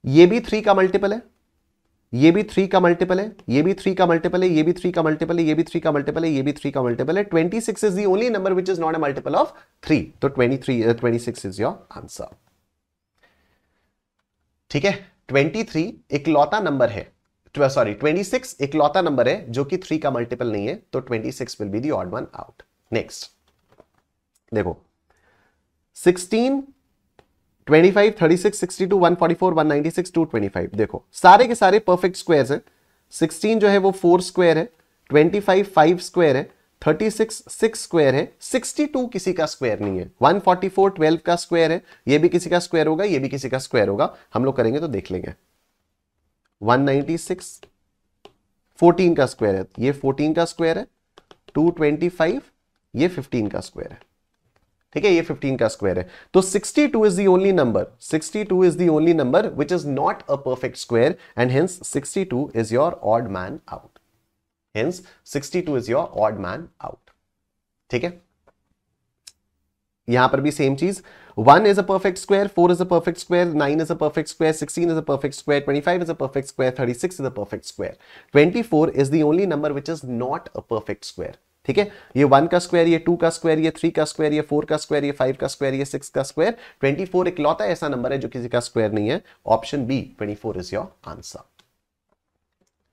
ये भी 3 का multiple है, ये भी 3 का मल्टीपल है, ये भी 3 का मल्टीपल है, ये भी 3 का मल्टीपल है, ये भी 3 का मल्टीपल है, ये भी 3 का मल्टीपल है. 26 is the only number which is not a multiple of 3, तो 26 इज योर आंसर. ठीक है, 23 इकलौता नंबर है, सॉरी 26 इकलौता नंबर है जो कि 3 का मल्टीपल नहीं है, तो 26 will be the odd one out. Next देखो, 16, 25, 36, 62, 144, 196, 225. देखो, सारे के सारे परफेक्ट स्क्वायर्स हैं. 16 जो है वो 4 स्क्वायर है, 25 5 स्क्वायर है, 36 6 स्क्वायर है, 62 किसी का स्क्वायर नहीं है, 144 12 का स्क्वायर है, ये भी किसी का स्क्वायर होगा, ये भी किसी का स्क्वायर होगा. हम लोग करेंगे तो देख लेंगे. 196 14 का स्क्वायर है, ये 14 का स्क्वायर है. 225 ये 15 का स्क्वायर है. ठीक है, ये 15 का स्क्वायर है. तो 62 is the only number, 62 is the only number which is not a perfect square, and hence 62 is your odd man out. Hence 62 is your odd man out. ठीक है, यहां पर भी सेम चीज. 1 is a perfect square, 4 is a perfect square, 9 is a perfect square, 16 is a perfect square, 25 is a perfect square, 36 is a perfect square. 24 is the only number which is not a perfect square. ठीक है, ये 1 का square, ये 2 का square, ये 3 का square, ये 4 का स्क्वायर, ये 5 का स्क्वायर, ये 6 का स्क्वायर. 24 इकलौता ऐसा नंबर है जो किसी का स्क्वायर नहीं है. Option B 24 is your answer.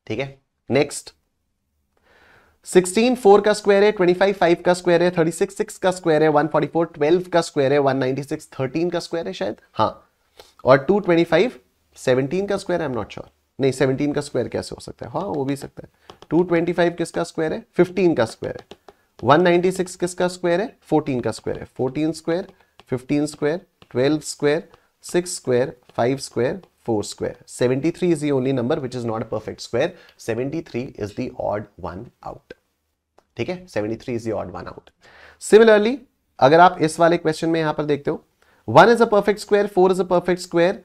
ठीक है, नेक्स्ट 16 4 का स्क्वायर है, 25 5 का स्क्वायर है, 36 6 का स्क्वायर है, 144 12 का स्क्वायर है, 196 13 का स्क्वायर है शायद, हाँ. और 225 17 का स्क्वायर है, आई एम नॉट श्योर. नहीं, 17 का स्क्वायर कैसे हो सकता है? हाँ, वो भी सकता है. 225 किसका स्क्वायर है? 15 का स्क्वायर है. 196 किसका स्क्वायर है? 14 का स्क्वायर है. 14 square, 15 square, 12 square, 6 square, 5 square, 4 square. 73 is the only number which is not a perfect square. 73 is the odd one out. ठीक है, 73 is the odd one out. Similarly, अगर आप इस वाले क्वेश्चन में यहां पर देखते हो, 1 is a perfect square, 4 is a perfect square,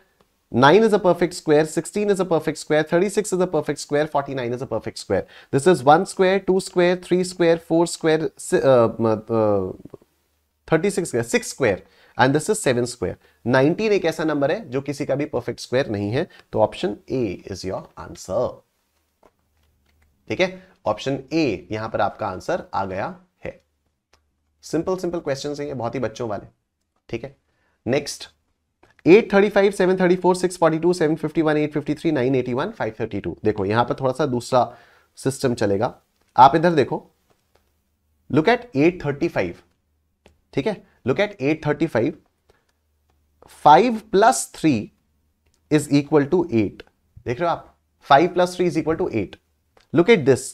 9 is a perfect square, 16 is a perfect square, 36 is a perfect square, 49 is a perfect square. This is 1 square, 2 square, 3 square, 4 square, 36 square, 6 square. And this is 7 square. 19 एक ऐसा number है जो किसी का भी perfect square नहीं है, तो option A is your answer. ठीक है, ऑप्शन ए यहां पर आपका आंसर आ गया है। सिंपल सिंपल क्वेश्चंस हैं ये, बहुत ही बच्चों वाले। ठीक है, नेक्स्ट 835, 734, 642, 751, 853, 981, 532। देखो यहां पर थोड़ा सा दूसरा सिस्टम चलेगा। आप इधर देखो, लुक एट 835। ठीक है, look at 835। 5 + 3 is equal to 8। देख रहे हो आप, 5 + 3 is equal to 8। Look at this,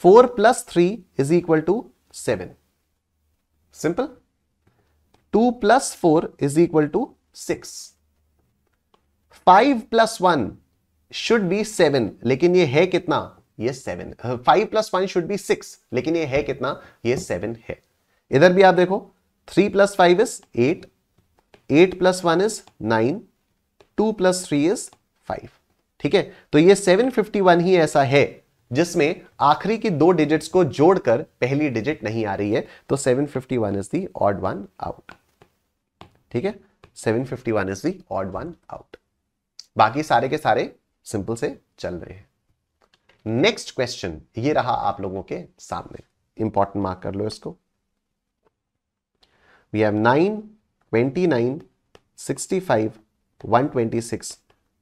4 + 3 is equal to 7। Simple. 2 + 4 is equal to 6। 5 + 1 should be 7, लेकिन ये है कितना? ये 7। 5 + 1 शुड बी 6, लेकिन ये है कितना? ये 7 है। इधर भी आप देखो, 3 + 5 इज 8, 8 + 1 इज 9, 2 + 3 इज 5। ठीक है, तो ये 751 ही ऐसा है जिसमें आखिरी की 2 डिजिट्स को जोड़कर पहली डिजिट नहीं आ रही है, तो 751 is the odd one out. ठीक है, 751 is the odd one out. बाकी सारे के सारे सिंपल से चल रहे हैं। नेक्स्ट क्वेश्चन ये रहा आप लोगों के सामने, इंपॉर्टेंट मार्क कर लो इसको। We have 9, 29, 65, 126,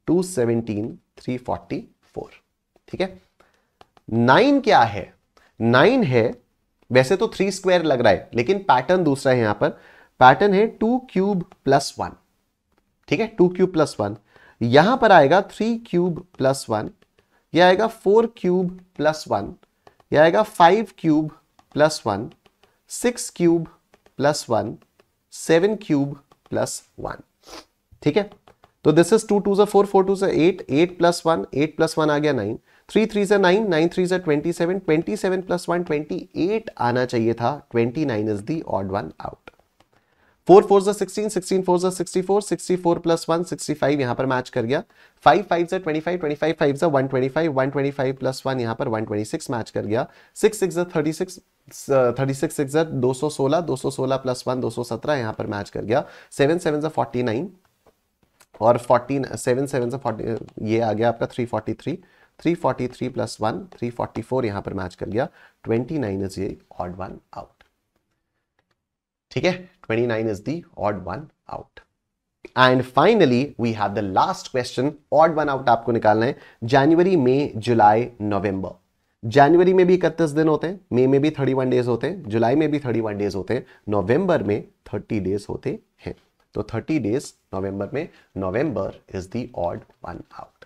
217, 344। ठीक है, 9 क्या है? 9 है, वैसे तो 3 स्क्वायर लग रहा है, लेकिन पैटर्न दूसरा है। यहां पर पैटर्न है 2 क्यूब + 1। ठीक है, 2 क्यूब + 1। यहां पर आएगा 3 क्यूब + 1, यह आएगा 4 क्यूब + 1, यह आएगा 5 क्यूब + 1, 6 क्यूब + 1, 7 क्यूब + 1। ठीक है, तो दिस इज 2 2 4, 4 2 8, 8 + 1, 8 + 1 आ गया 9, 3 3 9, 9 3 27, 27 + 1 28 आना चाहिए था। 29 is the odd one out. 4 4 16, 16 4 64, 64 + 1 65 यहां पर मैच कर गया। 5 5 25, 25 5 125, 125 + 1 यहां पर 126 मैच कर गया। 6 6 36, 36 6 216, 216 + 1 217 यहां पर मैच कर गया। 7 7 49 और 14 7 7 40, ये आ गया आपका 343, 343 + 1 344 यहां पर मैच कर गया। 29 इज ये ऑड वन आउट। ठीक है, 29 is the odd one out. And finally we have the last question. Odd one out आपको निकालना है जनवरी, मई, जुलाई, नवंबर। जनवरी में भी 31 दिन होते हैं, मई में भी 31 डेज होते हैं, जुलाई में भी 31 डेज होते हैं, नवंबर में 30 डेज होते हैं। तो 30 डेज नवंबर में, November is the odd one out.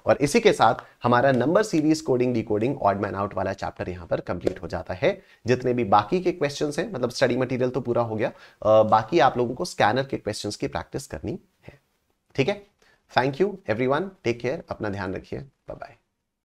और इसी के साथ हमारा number series coding decoding odd man out वाला चैप्टर यहां पर कंप्लीट हो जाता है। जितने भी बाकी के क्वेश्चंस हैं, मतलब स्टडी मटेरियल तो पूरा हो गया, बाकी आप लोगों को स्कैनर के क्वेश्चंस की प्रैक्टिस करनी है। ठीक है, thank you everyone, take care, अपना ध्यान रखिए, बाय बाय।